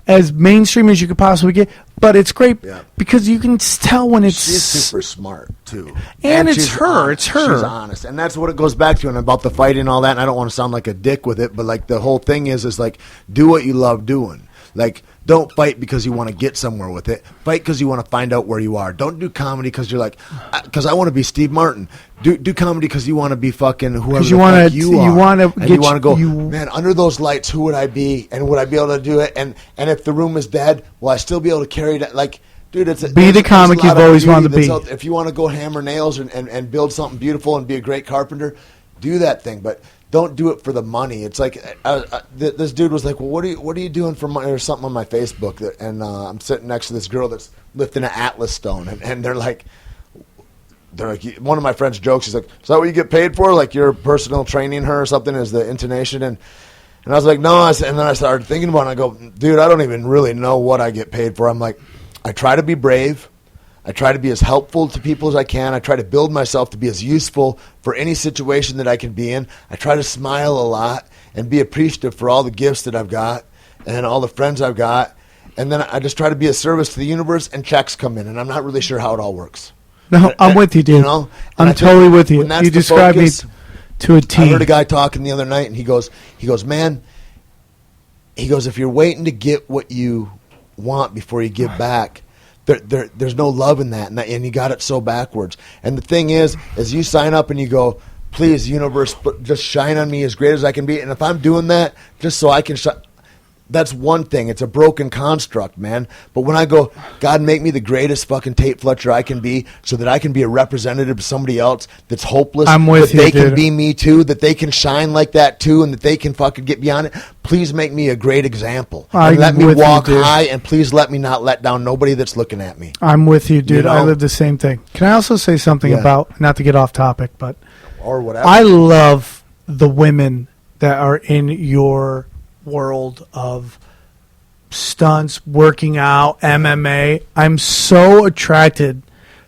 as mainstream as you could possibly get. But it's great because you can tell when it's she's super smart too, and it's she's her. Honest. It's her. She's honest, and that's what it goes back to. And about the fighting and all that. And I don't want to sound like a dick with it, but like the whole thing is like do what you love doing. Like, don't fight because you want to get somewhere with it. Fight because you want to find out where you are. Don't do comedy because you're like, because I want to be Steve Martin. Do comedy because you want to be fucking whoever you want to. you are. You want to. You want to go, man, under those lights, who would I be? And would I be able to do it? And if the room is dead, will I still be able to carry that? Like, dude, be the comic you've always wanted to be. If you want to go hammer nails and build something beautiful and be a great carpenter, do that thing. But don't do it for the money. It's like this dude was like, "Well, what are you doing for money?" Or something on my Facebook, and I'm sitting next to this girl that's lifting an Atlas stone, and they're like, one of my friends jokes. He's like, "Is that what you get paid for? Like you're personal training her or something?" Is the intonation and I was like, "No." And then I started thinking about it. And I go, "Dude, I don't even really know what I get paid for." I'm like, I try to be brave. I try to be as helpful to people as I can. I try to build myself to be as useful for any situation that I can be in. I try to smile a lot and be appreciative for all the gifts that I've got and all the friends I've got. And then I just try to be a service to the universe, and checks come in. And I'm not really sure how it all works. No, I'm with you, dude. You know? I'm totally with you. You described me to a T. I heard a guy talking the other night, and he goes, man, if you're waiting to get what you want before you give back, there's no love in that, and you got it so backwards. And the thing is you sign up and you go, please, universe, just shine on me as great as I can be. And if I'm doing that just so I can that's one thing. It's a broken construct, man. But when I go, God, make me the greatest fucking Tait Fletcher I can be so that I can be a representative of somebody else that's hopeless. I'm with you, that they dude. can be me too, that they can shine like that too, and that they can fucking get beyond it. Please make me a great example. And let me walk high, and please let me not let down nobody that's looking at me. I'm with you, dude. You know? I live the same thing. Can I also say something about, not to get off topic, but or whatever. I love the women that are in your world of stunts, working out, MMA. I'm so attracted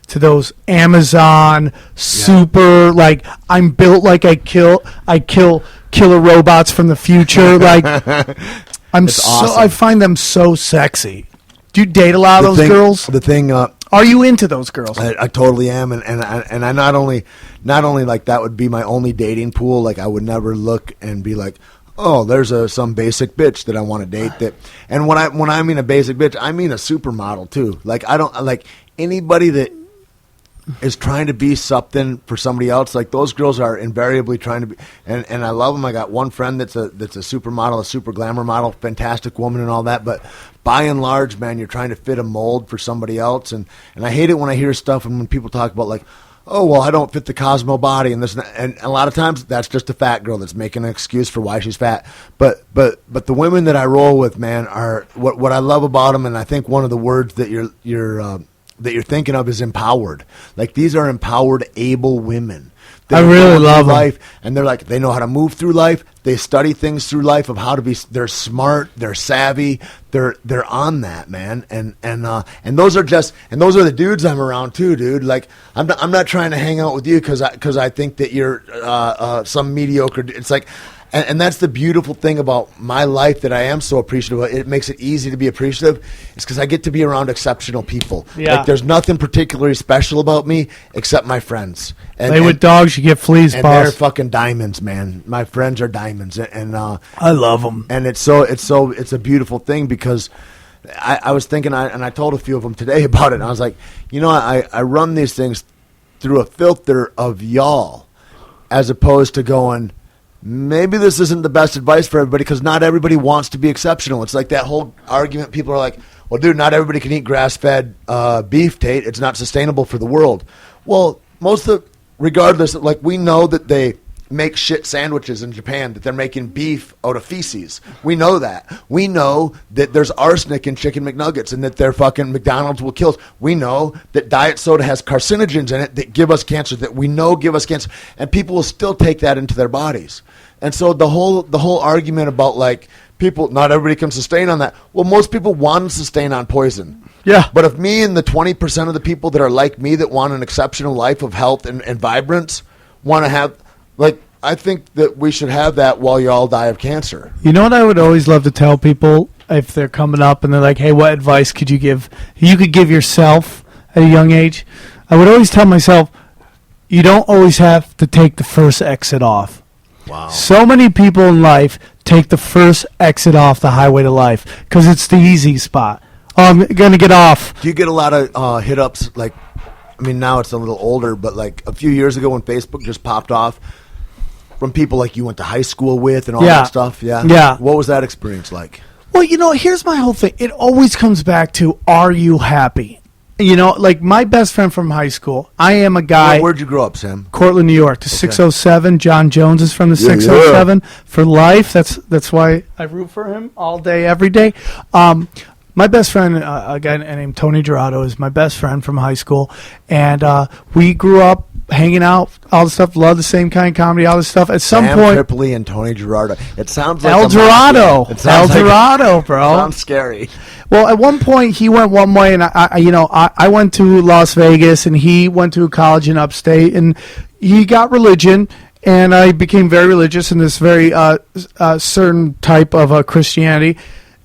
to those Amazon super, like, I'm built like I kill killer robots from the future. Like, awesome. I find them so sexy. Do you date a lot of those girls? The thing, are you into those girls? I totally am, and I not only like that would be my only dating pool. Like, I would never look and be like, oh, there's some basic bitch that I want to date. That, and when I mean a basic bitch, I mean a supermodel too. Like, I don't like anybody that is trying to be something for somebody else. Like, those girls are invariably trying to be, and I love them. I got one friend that's a supermodel, a super glamour model, fantastic woman and all that. But by and large, man, you're trying to fit a mold for somebody else. And I hate it when I hear stuff and when people talk about like, oh, well, I don't fit the Cosmo body and this and a lot of times that's just a fat girl that's making an excuse for why she's fat. But the women that I roll with, man, are what I love about them. And I think one of the words that you're that you're thinking of is empowered. Like, these are empowered, able women. I really love life, and they're like, they know how to move through life. They study things through life of how to be. They're smart. They're savvy. They're on that, man. And those are the dudes I'm around too, dude. Like, I'm not trying to hang out with you because I think that you're some mediocre. It's like. And that's the beautiful thing about my life that I am so appreciative of. It makes it easy to be appreciative. It's because I get to be around exceptional people. Yeah. Like, there's nothing particularly special about me except my friends. Play with dogs, you get fleas, and boss. they're fucking diamonds, man. My friends are diamonds, and I love them. And it's a beautiful thing because I was thinking, and I told a few of them today about it. And I was like, I run these things through a filter of y'all, as opposed to going, maybe this isn't the best advice for everybody, because not everybody wants to be exceptional. It's like that whole argument. People are like, well, dude, not everybody can eat grass-fed beef, Tait. It's not sustainable for the world. Well, regardless, like, we know that they make shit sandwiches in Japan, that they're making beef out of feces. We know that. We know that there's arsenic in chicken McNuggets and that their fucking McDonald's will kill us. We know that diet soda has carcinogens in it that give us cancer, that we know give us cancer, and people will still take that into their bodies. And so the whole argument about, like, people, not everybody can sustain on that. Well, most people want to sustain on poison. Yeah. But if me and the 20% of the people that are like me that want an exceptional life of health and vibrance want to have, like, I think that we should have that while you all die of cancer. You know what I would always love to tell people if they're coming up and they're like, hey, what advice could you give? You could give yourself at a young age. I would always tell myself, you don't always have to take the first exit off. Wow. So many people in life take the first exit off the highway to life because it's the easy spot. Oh, I'm going to get off. Do you get a lot of hit-ups? Like, I mean, now it's a little older, but like a few years ago when Facebook just popped off, from people like you went to high school with and all that stuff? Yeah. Yeah. What was that experience like? Well, here's my whole thing. It always comes back to, are you happy? Like my best friend from high school, I am a guy. Where'd you grow up, Sam? Cortland, New York, to 607. John Jones is from the 607 for life. That's why I root for him all day, every day. My best friend, a guy named Tony Gerardo, is my best friend from high school, and we grew up hanging out, all the stuff, love the same kind of comedy, all this stuff. At some Sam point, Tripoli and Tony Gerardo. It sounds like El Dorado. El Dorado, bro. Sounds scary. Well, at one point he went one way, and I went to Las Vegas, and he went to a college in upstate, and he got religion, and I became very religious in this very certain type of Christianity.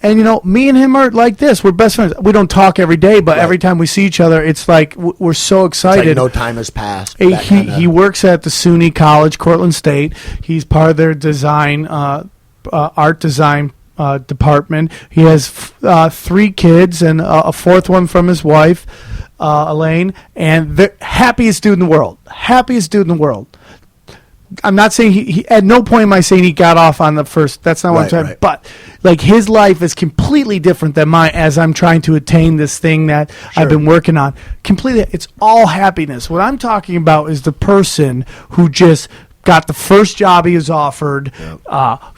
And, me and him are like this. We're best friends. We don't talk every day, but every time we see each other, it's like we're so excited. It's like no time has passed. He works at the SUNY College, Cortland State. He's part of their design, art design department. He has 3 kids and a 4th one from his wife, Elaine. And the happiest dude in the world. Happiest dude in the world. I'm not saying he at no point am I saying he got off on the first. That's not what I'm saying. Right. But like his life is completely different than mine as I'm trying to attain this thing that I've been working on. Completely, it's all happiness. What I'm talking about is the person who just got the first job he was offered,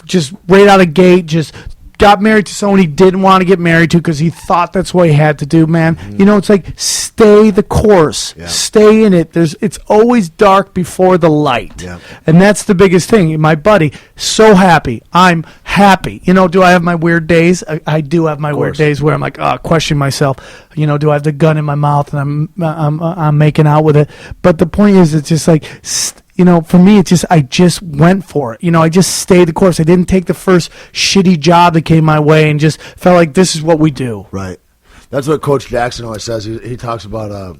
just right out of gate, just got married to someone he didn't want to get married to because he thought that's what he had to do, man. Mm-hmm. It's like stay the course. Yeah. Stay in it. It's always dark before the light. Yeah. And that's the biggest thing. My buddy, so happy. I'm happy. Do I have my weird days? I do have my weird days where I'm like, question myself. Do I have the gun in my mouth and I'm making out with it? But the point is, it's just like, for me, it's just, I just went for it. I just stayed the course. I didn't take the first shitty job that came my way and just felt like this is what we do. Right. That's what Coach Jackson always says. He talks about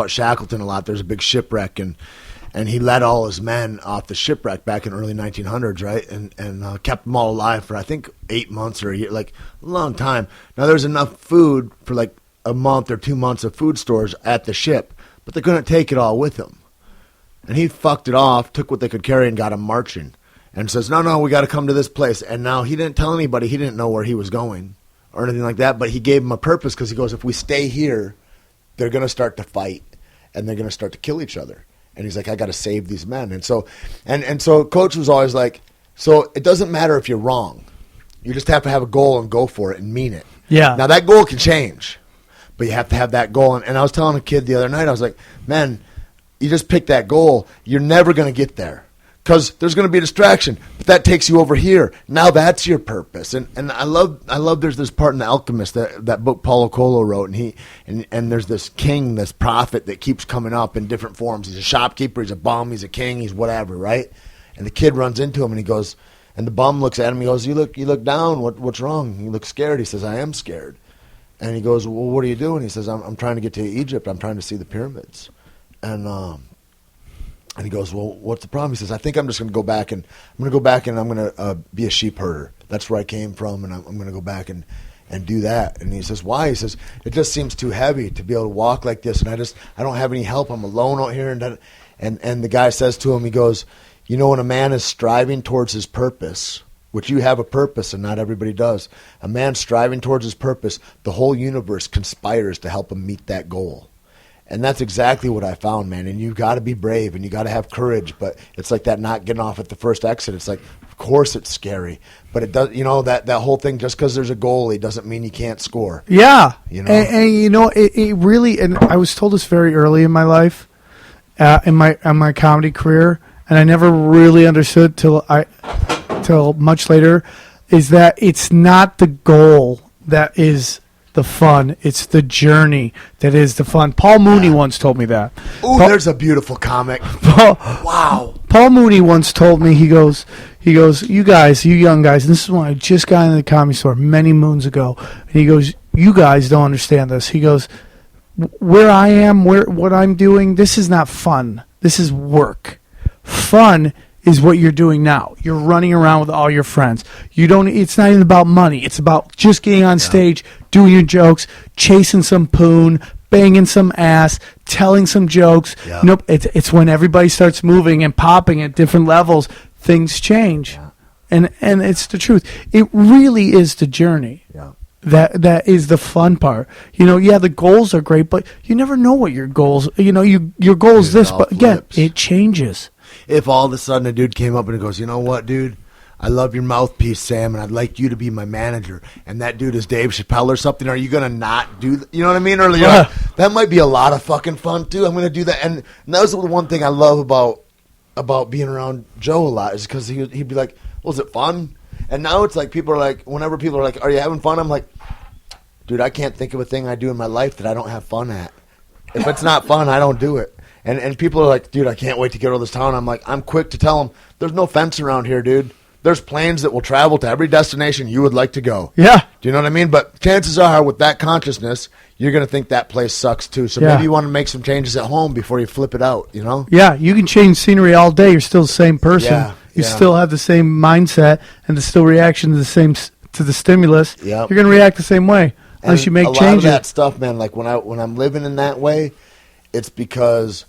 Shackleton a lot. There's a big shipwreck, and he led all his men off the shipwreck back in the early 1900s, right? And kept them all alive for, I think, 8 months or a year, like a long time. Now, there's enough food for like a month or 2 months of food stores at the ship, but they couldn't take it all with them. And he fucked it off, took what they could carry, and got them marching. And says, no, we got to come to this place. And now he didn't tell anybody. He didn't know where he was going or anything like that. But he gave them a purpose because he goes, if we stay here, they're going to start to fight, and they're going to start to kill each other. And he's like, I got to save these men. And so Coach was always like, so it doesn't matter if you're wrong. You just have to have a goal and go for it and mean it. Yeah. Now, that goal can change. but you have to have that goal. And I was telling a kid the other night, I was like, man, you just pick that goal. You're never going to get there because there's going to be a distraction, but that takes you over here. Now that's your purpose. And I love there's this part in The Alchemist, that book Paulo Coelho wrote, and there's this king, this prophet that keeps coming up in different forms. He's a shopkeeper, he's a bum, he's a king, he's whatever, right? And the kid runs into him and he goes, and the bum looks at him, he goes, you look down, what's wrong? He looks scared. He says, I am scared. And he goes, well, what are you doing? He says, I'm trying to get to Egypt. I'm trying to see the pyramids. And he goes, well, what's the problem? He says, I think I'm just going to go back and I'm going to be a sheep herder. That's where I came from, and I'm going to go back and do that. And he says, why? He says, it just seems too heavy to be able to walk like this, and I don't have any help. I'm alone out here. And the guy says to him, he goes, you know, when a man is striving towards his purpose, which you have a purpose and not everybody does, a man striving towards his purpose, the whole universe conspires to help him meet that goal. And that's exactly what I found, man. And you got to be brave and you got to have courage. But it's like that not getting off at the first exit. It's like, of course it's scary. But it does, you know, that whole thing, just because there's a goalie doesn't mean you can't score. Yeah. You know? And you know, it really, and I was told this very early in my life, in my comedy career, and I never really understood till much later, is that it's not the goal that is the fun, it's the journey that is the fun. Paul Mooney once told me that. Ooh, there's a beautiful comic. Wow. Paul Mooney once told me, he goes, you guys, you young guys, and this is when I just got into the comedy store many moons ago, and he goes, you guys don't understand this. He goes, where I am, what I'm doing, this is not fun. This is work. Fun is what you're doing now. You're running around with all your friends. It's not even about money. It's about just getting on stage, doing your jokes, chasing some poon, banging some ass, telling some jokes. Yeah. Nope. It's when everybody starts moving and popping at different levels, things change. Yeah. And it's the truth. It really is the journey. Yeah. That is the fun part. You know, yeah, the goals are great, but you never know what your goals, you know, your goal is this, but again, it changes. If all of a sudden a dude came up and goes, you know what, dude? I love your mouthpiece, Sam, and I'd like you to be my manager. And that dude is Dave Chappelle or something. Are you going to not do that? You know what I mean? Or like, that might be a lot of fucking fun, too. I'm going to do that. And that was the one thing I love about being around Joe a lot is because he'd be like, was it fun? And now it's like people are like, whenever people are like, are you having fun? I'm like, dude, I can't think of a thing I do in my life that I don't have fun at. If it's not fun, I don't do it. And people are like, dude, I can't wait to get out of this town. I'm like, I'm quick to tell them, there's no fence around here, dude. There's planes that will travel to every destination you would like to go. Yeah. Do you know what I mean? But chances are, with that consciousness, you're going to think that place sucks too. So maybe you want to make some changes at home before you flip it out, you know? Yeah, you can change scenery all day. You're still the same person. Yeah, you still have the same mindset and the still reaction to the stimulus. Yep. You're going to react the same way unless you make changes. A lot of that stuff, man, like when I'm living in that way, it's because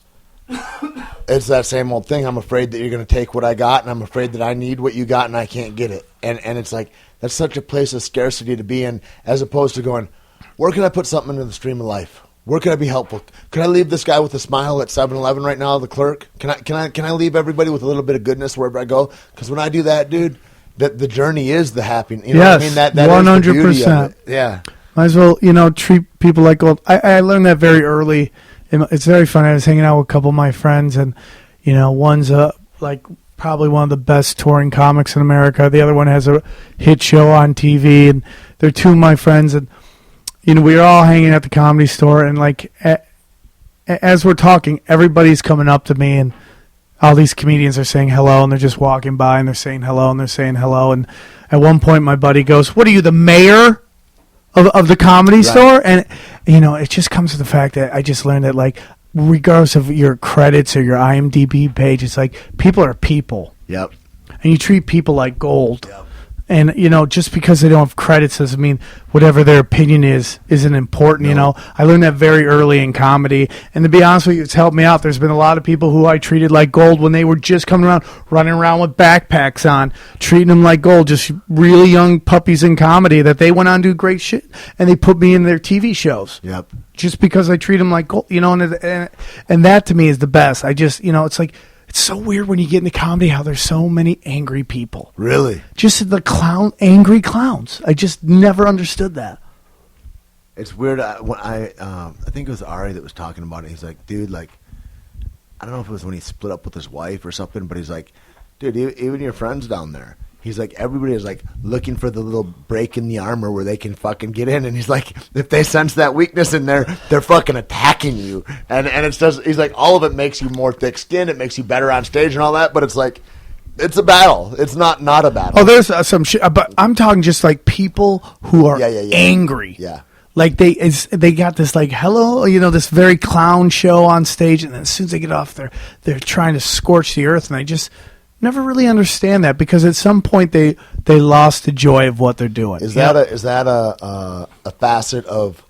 it's that same old thing. I'm afraid that you're going to take what I got, and I'm afraid that I need what you got, and I can't get it. And it's like, that's such a place of scarcity to be in, as opposed to going, where can I put something into the stream of life? Where can I be helpful? Can I leave this guy with a smile at 7-Eleven right now, the clerk? Can I leave everybody with a little bit of goodness wherever I go? Because when I do that, dude, the journey is the happiness. You know what I mean? That 100%. Is the beauty of it. Yeah. Might as well, treat people like gold. I learned that very early. It's very funny. I was hanging out with a couple of my friends, and one's like probably one of the best touring comics in America. The other one has a hit show on TV, and they're two of my friends. And we were all hanging at the Comedy Store, and like as we're talking, everybody's coming up to me, and all these comedians are saying hello, and they're just walking by, and they're saying hello, and they're saying hello. And at one point, my buddy goes, "What are you, the mayor of the Comedy Store?" And it just comes to the fact that I just learned that, like, regardless of your credits or your IMDb page, it's like people are people. Yep. And you treat people like gold. Yep. And just because they don't have credits doesn't mean whatever their opinion isn't important. No. I learned that very early in comedy, and to be honest with you, it's helped me out. There's been a lot of people who I treated like gold when they were just coming around, running around with backpacks on, treating them like gold, just really young puppies in comedy that they went on to do great shit, and they put me in their TV shows. Yep. Just because I treat them like gold, and that to me is the best. I just, it's like, it's so weird when you get into comedy how there's so many angry people. Really? Just angry clowns. I just never understood that. It's weird. When I think it was Ari that was talking about it. He's like, dude, like, I don't know if it was when he split up with his wife or something, but he's like, dude, even your friends down there. He's like, everybody is like looking for the little break in the armor where they can fucking get in. And he's like, if they sense that weakness in there, they're fucking attacking you. And it's just, he's like, all of it makes you more thick skinned. It makes you better on stage and all that. But it's like, it's a battle. It's not a battle. Oh, there's some shit. But I'm talking just like people who are angry. Yeah. Like they got this like hello, this very clown show on stage, and then as soon as they get off, they're trying to scorch the earth, and I just never really understand that because at some point they lost the joy of what they're doing. Is that a facet of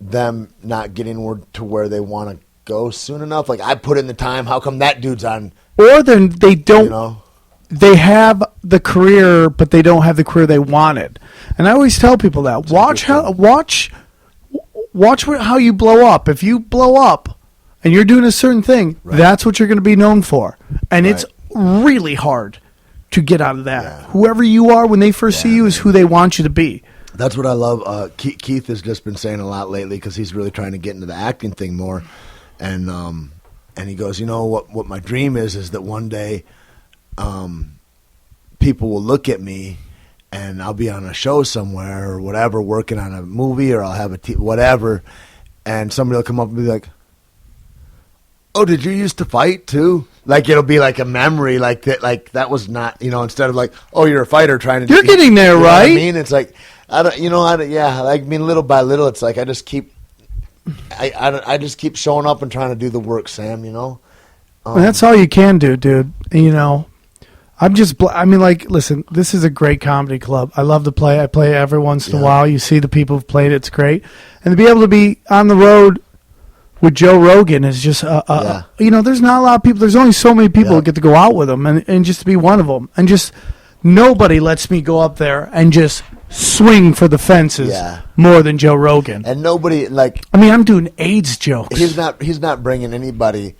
them not getting to where they want to go soon enough? Like I put in the time. How come that dude's on? Or then they don't. They have the career, but they don't have the career they wanted. And I always tell people that. Watch how you blow up. If you blow up and you're doing a certain thing, that's what you're going to be known for. And it's really hard to get out of that. Yeah. Whoever you are when they first see you is who they want you to be. That's what I love. Keith has just been saying a lot lately because he's really trying to get into the acting thing more. And he goes, what my dream is that one day people will look at me and I'll be on a show somewhere or whatever, working on a movie, or I'll have whatever, and somebody will come up and be like, oh, did you used to fight too? Like it'll be like a memory, like that was not, instead of like, oh, you're a fighter trying to. You're getting there, right? What I mean, it's like little by little, it's like I just keep showing up and trying to do the work, Sam. That's all you can do, dude. Listen, this is a great comedy club. I love to play. I play every once in a while. You see the people who've played. It's great. And to be able to be on the road with Joe Rogan is just, there's not a lot of people. There's only so many people who get to go out with him, and just to be one of them. And just nobody lets me go up there and just swing for the fences more than Joe Rogan. And nobody, I'm doing AIDS jokes. He's not bringing anybody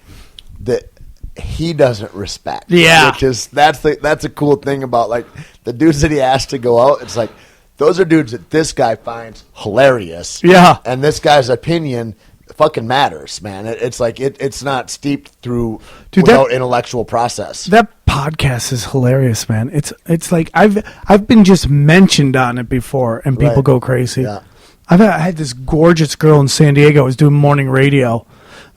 that he doesn't respect. Yeah. Which is that's a cool thing about like the dudes that he asked to go out. It's like those are dudes that this guy finds hilarious. Yeah. And this guy's opinion fucking matters, man. It's like it's not steeped through without intellectual process. That podcast is hilarious, man. It's like I've been just mentioned on it before and people go crazy. Yeah. I had this gorgeous girl in San Diego who was doing morning radio.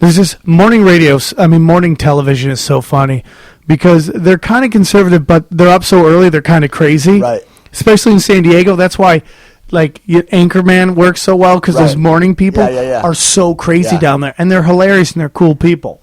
There's this morning television is so funny because they're kind of conservative, but they're up so early, they're kind of crazy. Right. Especially in San Diego. That's why, Anchorman works so well because those morning people are so crazy down there. And they're hilarious and they're cool people.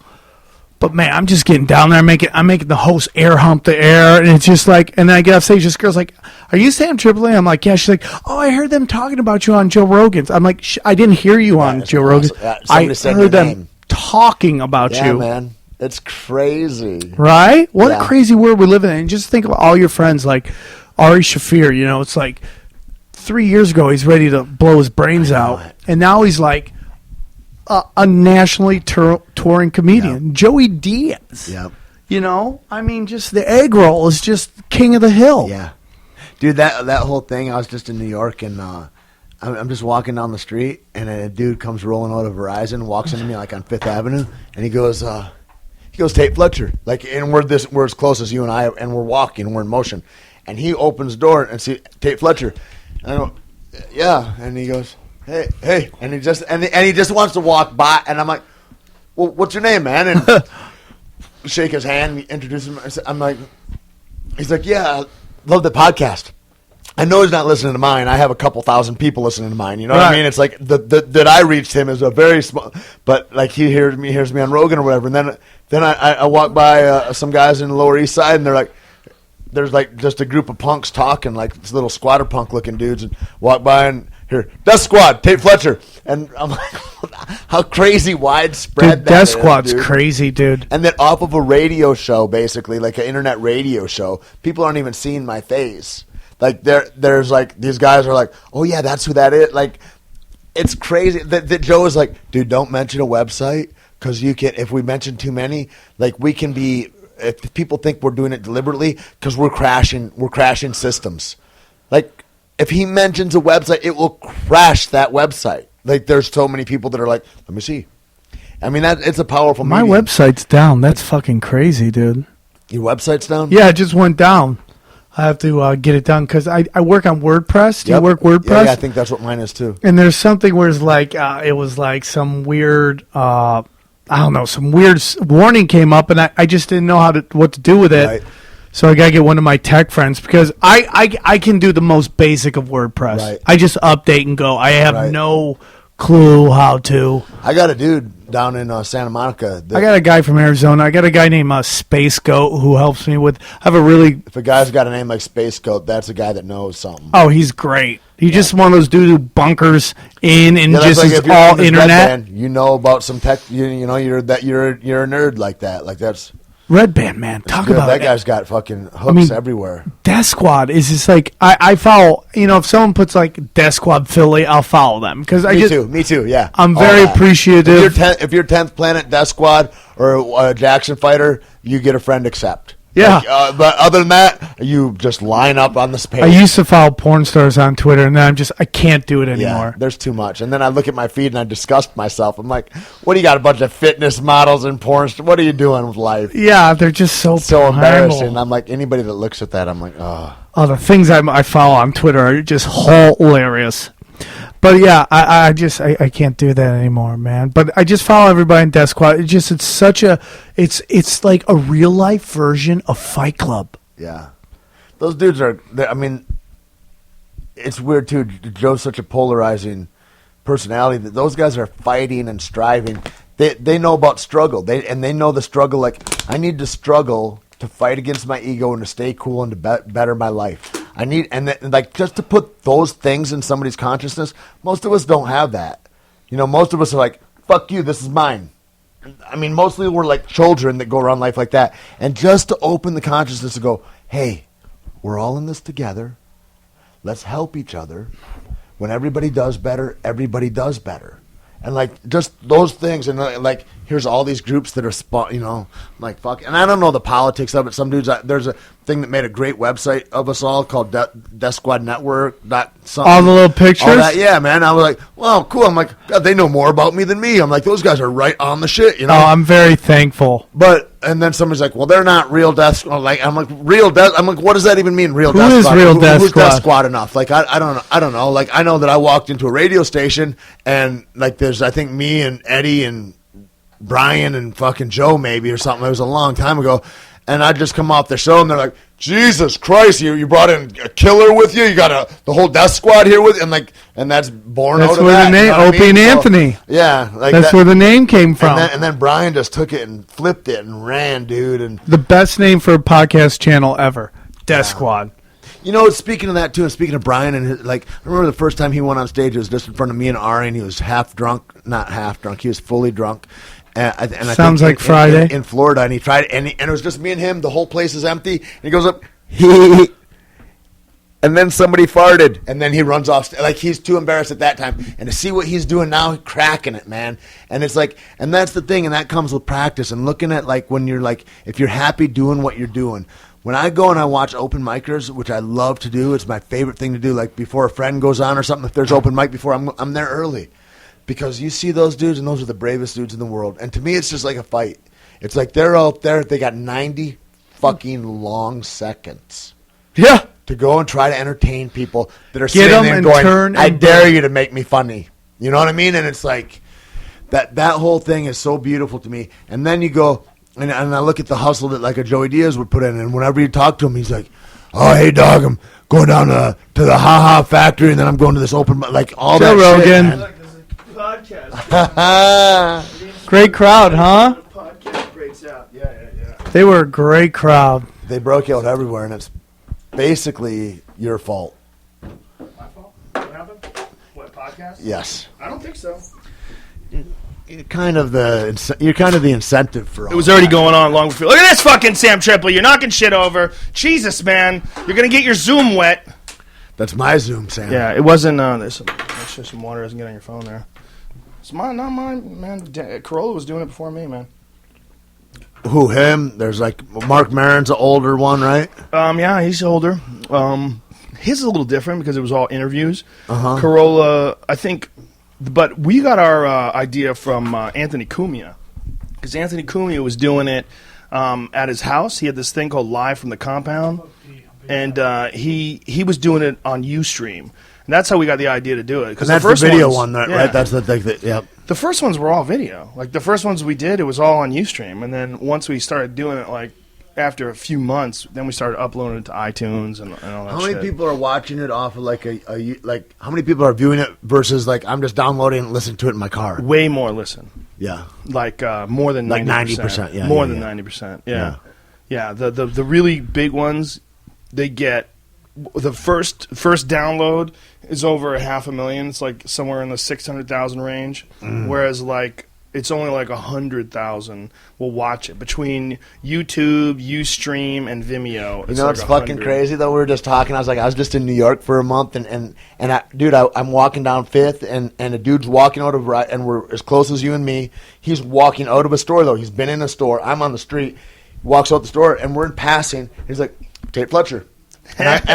But, man, I'm just getting down there. I'm making the host air hump the air. And it's just like, and then I get off stage, this girl's like, are you Sam Tripoli? I'm like, yeah. She's like, oh, I heard them talking about you on Joe Rogan's. I'm like, I didn't hear you on Joe Rogan's. I heard them talking about you. Yeah, man. It's crazy. Right? What a crazy world we live in. And just think of all your friends like Ari Shaffir. It's like 3 years ago he's ready to blow his brains out. And now he's like a nationally touring comedian. Yep. Joey Diaz. Yep. Just the egg roll is just king of the hill. Yeah. Dude, that whole thing, I was just in New York and I'm just walking down the street, and a dude comes rolling out of Verizon, walks into me like on Fifth Avenue, and he goes, Tait Fletcher, and we're as close as you and I, and we're walking, we're in motion, and he opens the door and see Tait Fletcher, and I go, yeah, and he goes, hey, and he just wants to walk by, and I'm like, well, what's your name, man? And shake his hand, introduce him. I'm like, he's like, yeah, I love the podcast. I know he's not listening to mine. I have a couple thousand people listening to mine. You know what I mean? It's like that I reached him is a very small, but like he hears me on Rogan or whatever. And then I walk by some guys in the Lower East Side, and they're like, there's like just a group of punks talking, like this little squatter punk looking dudes, and walk by and hear Death Squad, Tait Fletcher, and I'm like, how crazy widespread that Death is, Squad's dude. crazy, dude. And then off of a radio show, basically like an internet radio show, people aren't even seeing my face. Like there's like these guys are like, oh yeah, that's who that is. Like it's crazy that Joe is like, dude, don't mention a website because if we mention too many, like we can be. If people think we're doing it deliberately because we're crashing systems. Like if he mentions a website, it will crash that website. Like, there's so many people that are like, let me see. I mean, it's a powerful My medium. website's down. That's fucking crazy, dude. Your website's down? Yeah, it just went down. I have to get it done because I work on WordPress. Do you work WordPress? Yeah, I think that's what mine is too. And there's something where it's like it was like some weird I don't know, some weird warning came up, and I just didn't know what to do with it. Right. So I gotta get one of my tech friends because I can do the most basic of WordPress. Right. I just update and go. I have Right. no clue how to. I got a dude down in Santa Monica. I got a guy from Arizona. I got a guy named Space Goat who helps me with. I have a really. If a guy's got a name like Space Goat, that's a guy that knows something. Oh, he's great. He's just one of those dudes who bunkers in and Yeah, that's just like is if you're all in this internet. Red Band, you know about some tech. You know you're a nerd like that. Like that's Red Band, man. Talk good. about That it. guy's got fucking hooks everywhere. Death Squad is just like I follow. You know, if someone puts like Death Squad Philly, I'll follow them because Me too. Yeah, I'm All very that. appreciative. If you're 10th Planet Death Squad or a Jackson Fighter, you get a friend accept. Yeah. Like, but other than that, you just line up on the space. I used to follow porn stars on Twitter, and then I can't do it anymore. There's too much. And then I look at my feed and I disgust myself. I'm like, what do you got? A bunch of fitness models and porn stars? What are you doing with life? Yeah, they're just so Embarrassing. I'm like, anybody that looks at that, I'm like, oh. Oh, the things I follow on Twitter are just hilarious. But yeah, I can't do that anymore, man. But I just follow everybody in Death Squad. It's like a real life version of Fight Club. Yeah. Those dudes are, I mean, it's weird too. Joe's such a polarizing personality that those guys are fighting and striving. They know about struggle. They know the struggle. Like, I need to struggle to fight against my ego and to stay cool and to better my life. I need, like, just to put those things in somebody's consciousness, most of us don't have that. You know, most of us are like, fuck you, this is mine. I mean, mostly we're like children that go around life like that. And just to open the consciousness to go, hey, we're all in this together. Let's help each other. When everybody does better, everybody does better. And, like, just those things. And, like, here's all these groups that are, you know, like, fuck. And I don't know the politics of it. Some dudes, there's a thing that made a great website of us all called Death Squad Network. All the little pictures? All that, yeah, man. I was like, well, cool. I'm like, God, they know more about me than me. I'm like, those guys are right on the shit, you know? Oh, I'm very thankful. And then somebody's like, well, they're not real Death Squad. Like, I'm like, real Death? I'm like, what does that even mean, real Death Who is Squad? real Death Who's Squad? Death Squad enough? Like, I don't know. Like, I know that I walked into a radio station and, like, there's, I think, me and Eddie and Brian and fucking Joe maybe or something. It was a long time ago. And I just come off the show and they're like, Jesus Christ, you brought in a killer with you? You got the whole Death Squad here with you? And that's born out of that. That's where the name, you know what I Opie mean? and Anthony. So, yeah. Like that's where the name came from. And then Brian just took it and flipped it and ran, dude. And the best name for a podcast channel ever, Death Squad. You know, speaking of that, too, and speaking of Brian, and I remember the first time he went on stage, it was just in front of me and Ari, and he was half drunk. Not half drunk. He was fully drunk. And Sounds like Friday. In Florida, and he tried, and it was just me and him. The whole place is empty. And he goes up, and then somebody farted, and then he runs off. Like, he's too embarrassed at that time. And to see what he's doing now, cracking it, man. And it's like, and that's the thing, and that comes with practice and looking at, like, when you're like, if you're happy doing what you're doing. When I go and I watch open micers, which I love to do, it's my favorite thing to do. Like, before a friend goes on or something, if there's open mic before, I'm there early. Because you see those dudes, and those are the bravest dudes in the world. And to me, it's just like a fight. It's like they're out there, they got 90 fucking long seconds. Yeah. To go and try to entertain people that are Get sitting there and going, turn I and dare you to make me funny. You know what I mean? And it's like, that whole thing is so beautiful to me. And then you go, and I look at the hustle that, like, a Joey Diaz would put in. And whenever you talk to him, he's like, oh, hey, dog, I'm going down to the Ha-Ha factory, and then I'm going to this open, like, all Joe that Rogan. shit, man. Podcast. Great crowd, huh? Podcast breaks out. Yeah. They were a great crowd. They broke out everywhere, and it's basically your fault. My fault? What happened? What, podcast? Yes. I don't think so. You're kind of the incentive for all It was already that. going on long before. Look at this fucking Sam Tripoli. You're knocking shit over. Jesus, man. You're going to get your Zoom wet. That's my Zoom, Sam. Yeah, it wasn't. There's just some water doesn't get on your phone there. It's mine, not mine, man. Corolla was doing it before me, man. Who, him? There's, like, Mark Maron's an older one, right? Yeah, he's older. his is a little different because it was all interviews. Uh-huh. Corolla, I think, but we got our idea from Anthony Cumia, because Anthony Cumia was doing it at his house. He had this thing called Live from the Compound, and he was doing it on Ustream. And that's how we got the idea to do it. Because that's the video one, right? That's the thing. Yep. The first ones were all video. Like the first ones we did, it was all on Ustream. And then once we started doing it, like after a few months, then we started uploading it to iTunes and all that. How many people are watching it off of like like? How many people are viewing it versus like I'm just downloading and listening to it in my car? Way more listen. Yeah. Like more than 90%. Like 90%. Yeah. More than 90%. Yeah. Yeah. The really big ones, they get the first download is over 500,000. It's like somewhere in the 600,000 range. Whereas like it's only like 100,000 will watch it between YouTube, Ustream, and Vimeo. You know, it's fucking crazy though. We were just talking. I was just in New York for a month, and I'm walking down Fifth, and a dude's walking out of and we're as close as you and me. He's walking out of a store though. He's been in a store. I'm on the street. He walks out the store, and we're in passing. He's like, Tait Fletcher. I'm like,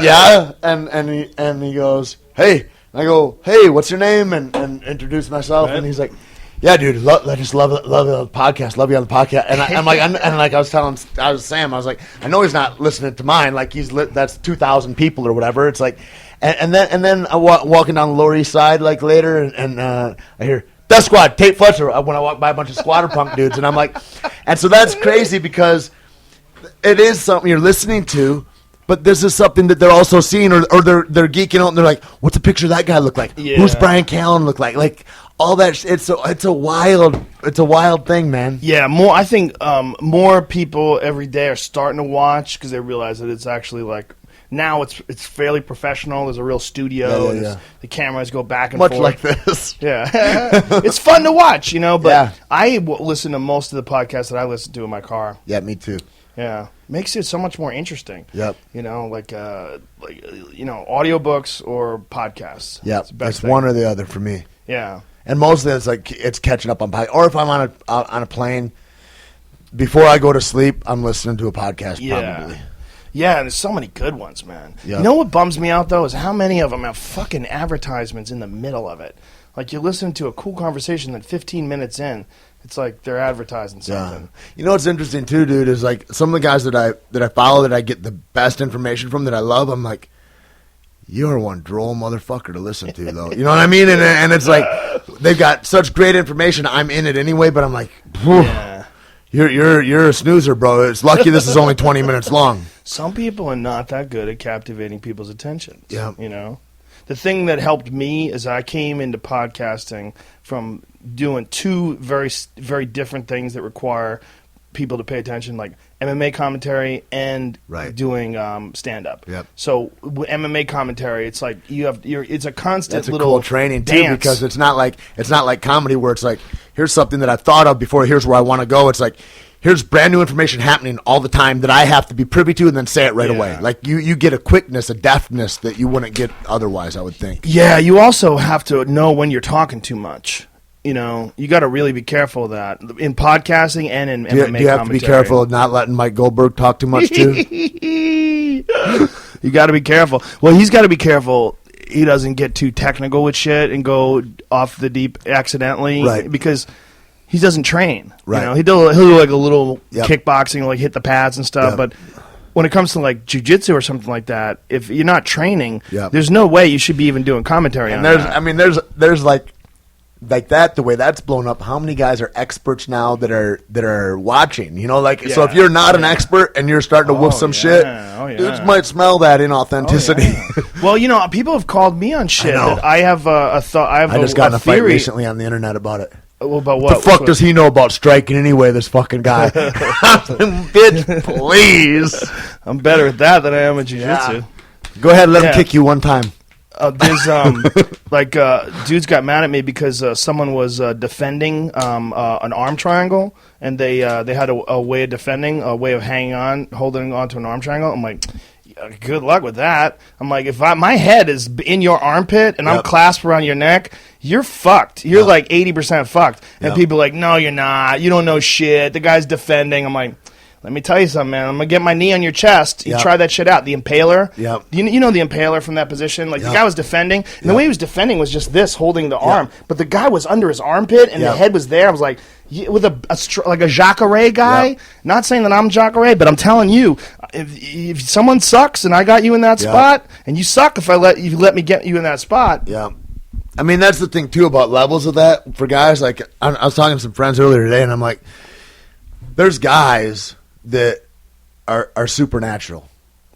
yeah, and he goes, hey, and I go, hey, what's your name? And introduce myself, and he's like, yeah, dude, I just love the podcast, love you on the podcast, and I'm like, I was telling Sam, I was like, I know he's not listening to mine, like that's 2,000 people or whatever. It's like, and then I walking down the Lower East Side like later, and I hear Death Squad, Tait Fletcher, when I walk by a bunch of squatter punk dudes, and I'm like, and so that's crazy because it is something you're listening to, but this is something that they're also seeing, or they're geeking out and they're like, what's a picture of that guy look like? Yeah. Who's Brian Callen look like? Like all that. It's a wild thing, man. Yeah, I think more people every day are starting to watch because they realize that it's actually like now it's fairly professional. There's a real studio. And the cameras go back and forth. Much like this. Yeah, it's fun to watch, you know. But I listen to most of the podcasts that I listen to in my car. Yeah, me too. Yeah, makes it so much more interesting. Yep. You know, like audiobooks or podcasts. Yep. It's one or the other for me. Yeah. And mostly it's like it's catching up on podcast. Or if I'm on a plane, before I go to sleep, I'm listening to a podcast. Probably. Yeah, and there's so many good ones, man. Yep. You know what bums me out though is how many of them have fucking advertisements in the middle of it. Like you're listening to a cool conversation, then 15 minutes in, it's like they're advertising something. Yeah. You know what's interesting too, dude, is like some of the guys that I follow that I get the best information from that I love. I'm like, you're one droll motherfucker to listen to, though. You know what I mean? And it's like they've got such great information. I'm in it anyway, but I'm like, you're a snoozer, bro. It's lucky this is only 20 minutes long. Some people are not that good at captivating people's attention. Yeah, you know. The thing that helped me is I came into podcasting from doing two very, very different things that require people to pay attention, like MMA commentary and doing stand-up. Yep. So with MMA commentary, it's like it's a constant. That's a little cool training too, dance. because it's not like comedy where it's like, here's something that I thought of before, here's where I want to go. It's like, here's brand new information happening all the time that I have to be privy to and then say it right away. Like you get a quickness, a deftness that you wouldn't get otherwise, I would think. Yeah, you also have to know when you're talking too much. You know, you got to really be careful of that in podcasting and in MMA commentary. Do you have to be careful of not letting Mike Goldberg talk too much too? You got to be careful. Well, he's got to be careful he doesn't get too technical with shit and go off the deep accidentally, because he doesn't train. Right. You know, he'll do like a little kickboxing, like hit the pads and stuff. But when it comes to like jiu-jitsu or something like that, if you're not training, there's no way you should be even doing commentary on that. I mean, there's like that, the way that's blown up. How many guys are experts now that are watching? You know, like so if you're not an expert and you're starting to woof some shit, dudes might smell that inauthenticity. Well, you know, people have called me on shit. That I have a thought. I just got in a theory fight recently on the internet about it. Well, about what? The fuck does he know about striking anyway, this fucking guy? Bitch, please. I'm better at that than I am at jiu-jitsu. Yeah. Go ahead, let him kick you one time. There's dudes got mad at me because someone was defending an arm triangle, and they had a way of defending, a way of holding on to an arm triangle. I'm like, good luck with that. I'm like, if my head is in your armpit and I'm clasped around your neck, you're fucked. You're like 80% fucked. And people are like, no, you're not. You don't know shit. The guy's defending. I'm like, let me tell you something, man. I'm going to get my knee on your chest. You try that shit out. The impaler. Yep. You know the impaler from that position? Like, the guy was defending, and the way he was defending was just this, holding the arm. But the guy was under his armpit, and the head was there. I was like, with like a Jacare guy. Not saying that I'm Jacare, but I'm telling you, if someone sucks and I got you in that spot, and you suck if you let me get you in that spot. Yeah. I mean, that's the thing, too, about levels of that for guys. Like, I was talking to some friends earlier today, and I'm like, there's guys that are supernatural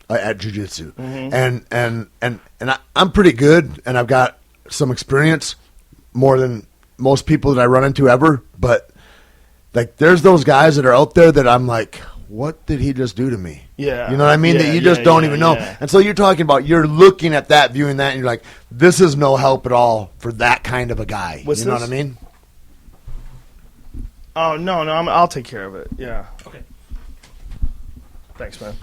at jiu-jitsu. And I'm pretty good, and I've got some experience, more than most people that I run into ever. But, like, there's those guys that are out there that I'm like, what did he just do to me? Yeah. You know what I mean? That you just don't even know. Yeah. And so you're talking about, you're looking at that, viewing that, and you're like, this is no help at all for that kind of a guy. You know what I mean? Oh, no, I'll take care of it. Yeah. Okay. Thanks, man.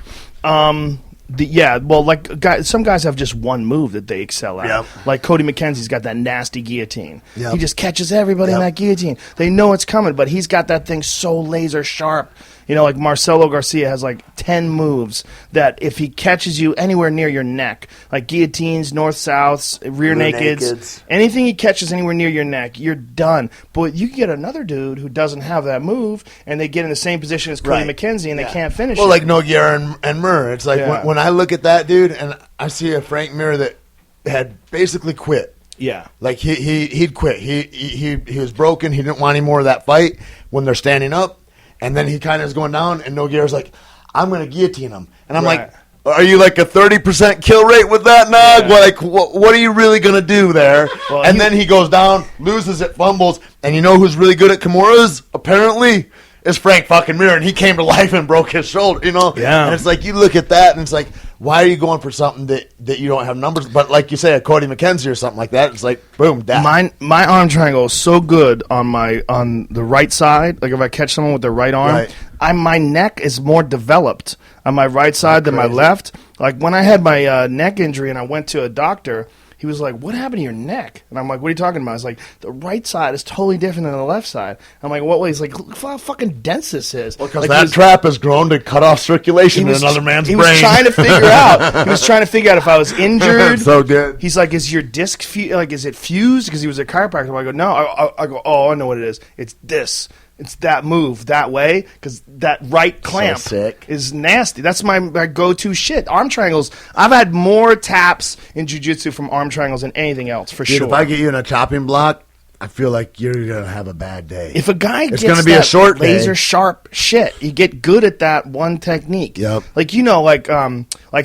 Some guys have just one move that they excel at. Yep. Like Cody McKenzie's got that nasty guillotine. Yep. He just catches everybody in that guillotine. They know it's coming, but he's got that thing so laser sharp. You know, like Marcelo Garcia has like 10 moves that if he catches you anywhere near your neck, like guillotines, north-souths, rear nakeds, anything he catches anywhere near your neck, you're done. But you can get another dude who doesn't have that move, and they get in the same position as Cody McKenzie, and they can't finish it. Well, like Nogueira and Murr. It's like when I look at that dude, and I see a Frank Mir that had basically quit. Yeah. Like he'd quit. He was broken. He didn't want any more of that fight when they're standing up. And then he kind of is going down, and Nogueira's like, I'm going to guillotine him. And I'm like, are you like a 30% kill rate with that, Nog? Yeah. Like, what are you really going to do there? Well, and then he goes down, loses it, fumbles, and you know who's really good at Kimuras, apparently, is Frank fucking Mir, and he came to life and broke his shoulder, you know? Yeah. And it's like, you look at that, and it's like, why are you going for something that you don't have numbers? But like you say, a Cody McKenzie or something like that, it's like, boom, death. My arm triangle is so good on the right side. Like if I catch someone with their right arm, my neck is more developed on my right side than my left. Like when I had my neck injury and I went to a doctor, he was like, what happened to your neck? And I'm like, what are you talking about? He's like, the right side is totally different than the left side. I'm like, what way? He's like, look how fucking dense this is. Well, because like, that trap has grown to cut off circulation in another man's brain. He was trying to figure out. He was trying to figure out if I was injured. So good. He's like, is your disc, is it fused? Because he was a chiropractor. I go, no. I go, oh, I know what it is. It's this. It's that move that way because that right clamp is nasty. That's my go-to shit. Arm triangles. I've had more taps in jiu-jitsu from arm triangles than anything else, for sure. If I get you in a chopping block, I feel like you're going to have a bad day. If a guy gets gonna be a short laser sharp shit, you get good at that one technique. Yep. Like, you know, like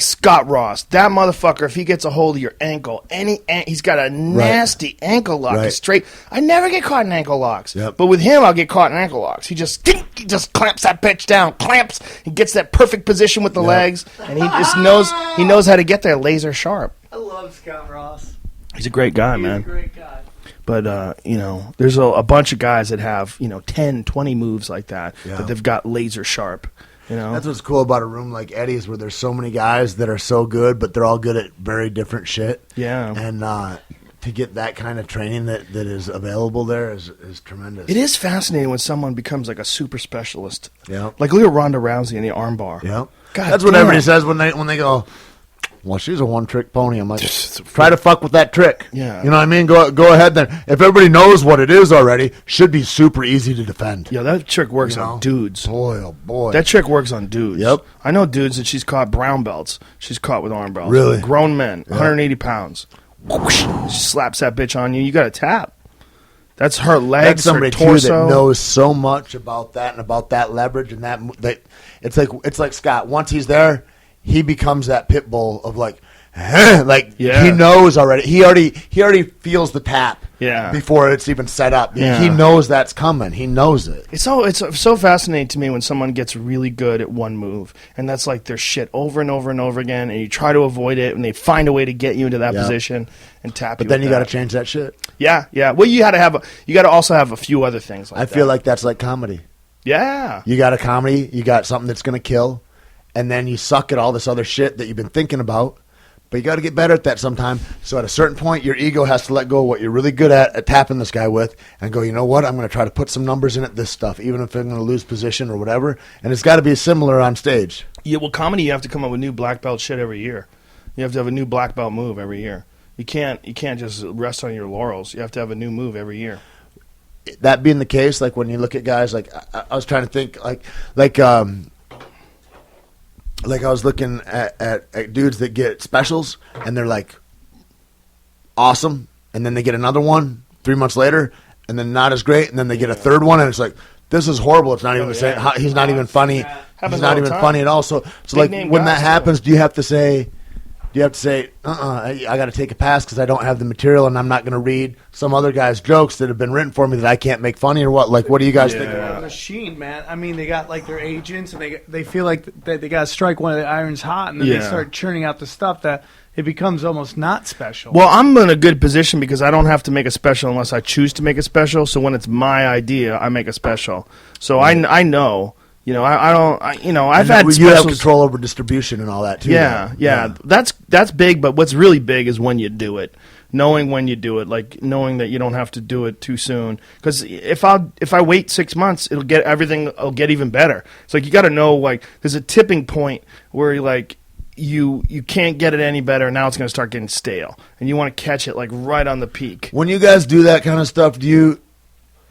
Scott Ross, that motherfucker, if he gets a hold of your ankle, he's got a nasty ankle lock. Straight. I never get caught in ankle locks. Yep. But with him, I'll get caught in ankle locks. He just clamps that bitch down, he gets that perfect position with the legs, and he just knows how to get there laser sharp. I love Scott Ross. He's a great guy, man. He's a great guy. But, there's a bunch of guys that have, 10, 20 moves like that they've got laser sharp, That's what's cool about a room like Eddie's where there's so many guys that are so good, but they're all good at very different shit. Yeah. And to get that kind of training that is available there is tremendous. It is fascinating when someone becomes like a super specialist. Yeah. Like look at Ronda Rousey in the armbar. Yeah. God That's what everybody says when they go, well, she's a one-trick pony. I'm like, try to fuck with that trick. Yeah. You know what I mean? Go ahead then. If everybody knows what it is already, should be super easy to defend. Yeah, that trick works on dudes. Boy, oh boy. That trick works on dudes. Yep. I know dudes that she's caught brown belts. She's caught with arm belts. Really? Grown men, 180 pounds. Whoosh, she slaps that bitch on you. You got to tap. That's her legs, That's somebody her torso. too that knows so much about that and about that leverage and that it's like Scott. Once he's there, he becomes that pit bull of like he knows already. He already feels the tap before it's even set up. Yeah. He knows that's coming. He knows it. It's so fascinating to me when someone gets really good at one move, and that's like their shit over and over and over again, and you try to avoid it, and they find a way to get you into that position and tap you. But then you got to change that shit. Yeah. Well, you got to also have a few other things. I feel like that's like comedy. Yeah. You got a comedy. You got something that's gonna kill, and then you suck at all this other shit that you've been thinking about. But you got to get better at that sometime. So at a certain point, your ego has to let go of what you're really good at tapping this guy with and go, you know what? I'm going to try to put some numbers in at this stuff, even if I'm going to lose position or whatever. And it's got to be similar on stage. Yeah, well, comedy, you have to come up with new black belt shit every year. You have to have a new black belt move every year. You can't just rest on your laurels. You have to have a new move every year. That being the case, like when you look at guys, like I was trying to think, like I was looking at dudes that get specials and they're like awesome, and then they get another one 3 months later, and then not as great, and then they get a third one, and it's like, this is horrible. It's not even the same. He's not even funny. He's not even funny at all. So like when that happens, do you have to say, I got to take a pass because I don't have the material and I'm not going to read some other guy's jokes that have been written for me that I can't make funny or what? Like, what do you guys think about it? Machine, man. I mean, they got like their agents and they feel like they got to strike one of the irons hot, and then they start churning out the stuff that it becomes almost not special. Well, I'm in a good position because I don't have to make a special unless I choose to make a special. So when it's my idea, I make a special. So I know. You know, I've had specials. You have control over distribution and all that too. Yeah. That's big, but what's really big is when you do it. Knowing when you do it, like knowing that you don't have to do it too soon. Because if I wait 6 months, it'll get even better. It's like you got to know, like there's a tipping point where you can't get it any better. Now it's going to start getting stale, and you want to catch it like right on the peak. When you guys do that kind of stuff, do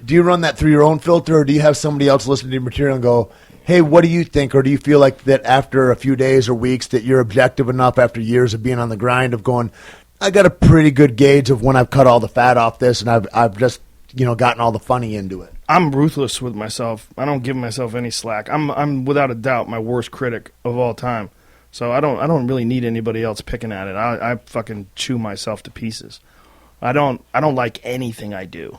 you run that through your own filter, or do you have somebody else listen to your material and go, hey, what do you think? Or do you feel like that after a few days or weeks that you're objective enough after years of being on the grind of going, I got a pretty good gauge of when I've cut all the fat off this and I've just, gotten all the funny into it? I'm ruthless with myself. I don't give myself any slack. I'm without a doubt my worst critic of all time. So I don't really need anybody else picking at it. I fucking chew myself to pieces. I don't like anything I do,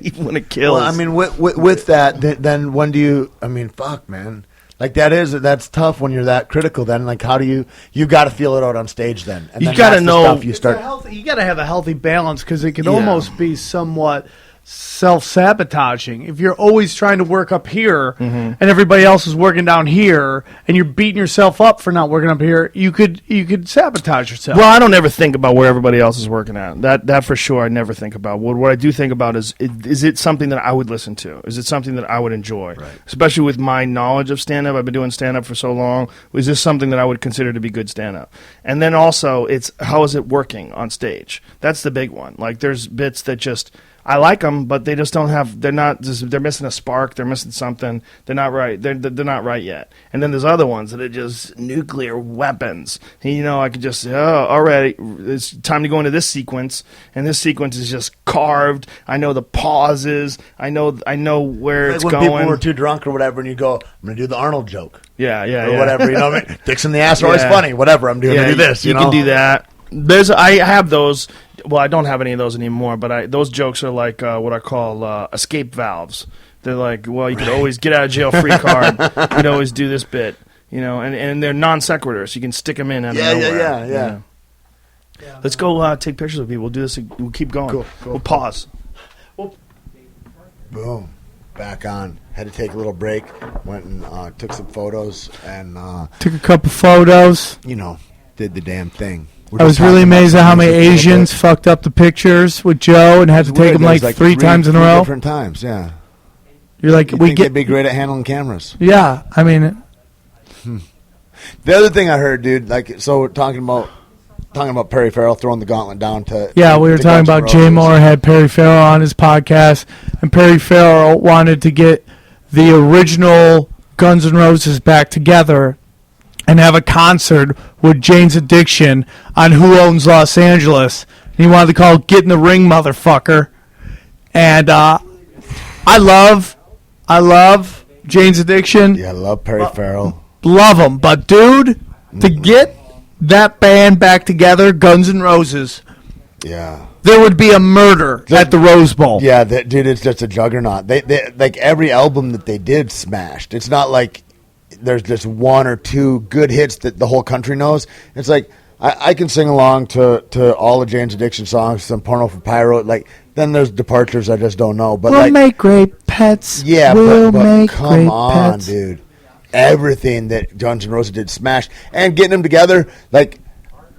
even when it kills. Well, I mean, with that, then when do you? I mean, fuck, man. Like that's tough when you're that critical. Then, like, how do you got to feel it out on stage? Then and you got to know you got to have a healthy balance because it can almost be somewhat self-sabotaging. If you're always trying to work up here and everybody else is working down here and you're beating yourself up for not working up here, you could sabotage yourself. Well, I don't ever think about where everybody else is working at. That for sure I never think about. What I do think about is it something that I would listen to? Is it something that I would enjoy? Right. Especially with my knowledge of stand-up. I've been doing stand-up for so long. Is this something that I would consider to be good stand-up? And then also, it's how is it working on stage? That's the big one. Like, there's bits that just... I like them, but they just don't have. They're missing a spark. They're missing something. They're not right. They're not right yet. And then there's other ones that are just nuclear weapons. And, I could just say, all right, it's time to go into this sequence, and this sequence is just carved. I know the pauses. I know where it's going. When people were too drunk or whatever, and you go, I'm going to do the Arnold joke. Yeah. Or whatever. You know what I mean? Dicks in the ass are always funny. Whatever. I'm doing to do this. You can do that. I have those. Well, I don't have any of those anymore, but those jokes are like what I call escape valves. They're like, well, you could always get out of jail free card. You could always do this bit, and they're non sequiturs. You can stick them in out of nowhere. Yeah. Let's go take pictures of people. We'll do this. We'll keep going. Cool. We'll pause. Boom. Back on. Had to take a little break. Went and took some photos and took a couple photos. Did the damn thing. I was really amazed at how many Asians fucked up the pictures with Joe and had to take them like three times in a row. Different times, yeah. You're like, they'd be great at handling cameras. Yeah, I mean. The other thing I heard, dude, talking about Perry Farrell throwing the gauntlet down to. Yeah, we were talking about Jay Moore had Perry Farrell on his podcast, and Perry Farrell wanted to get the original Guns N' Roses back together and have a concert with Jane's Addiction on Who Owns Los Angeles. And he wanted to call it Get in the Ring, Motherfucker. And I love Jane's Addiction. Yeah, I love Perry Farrell. Love him. But, dude, to get that band back together, Guns N' Roses, there would be a murder at the Rose Bowl. Yeah, dude, it's just a juggernaut. They like every album that they did smashed. It's not like there's just one or two good hits that the whole country knows. It's like I can sing along to all of Jane's Addiction songs, some Porno for Pyro. Like, then there's departures I just don't know. But we'll make great pets. Yeah, but come on, dude. Everything that Guns N' Roses did smashed. And getting them together, like,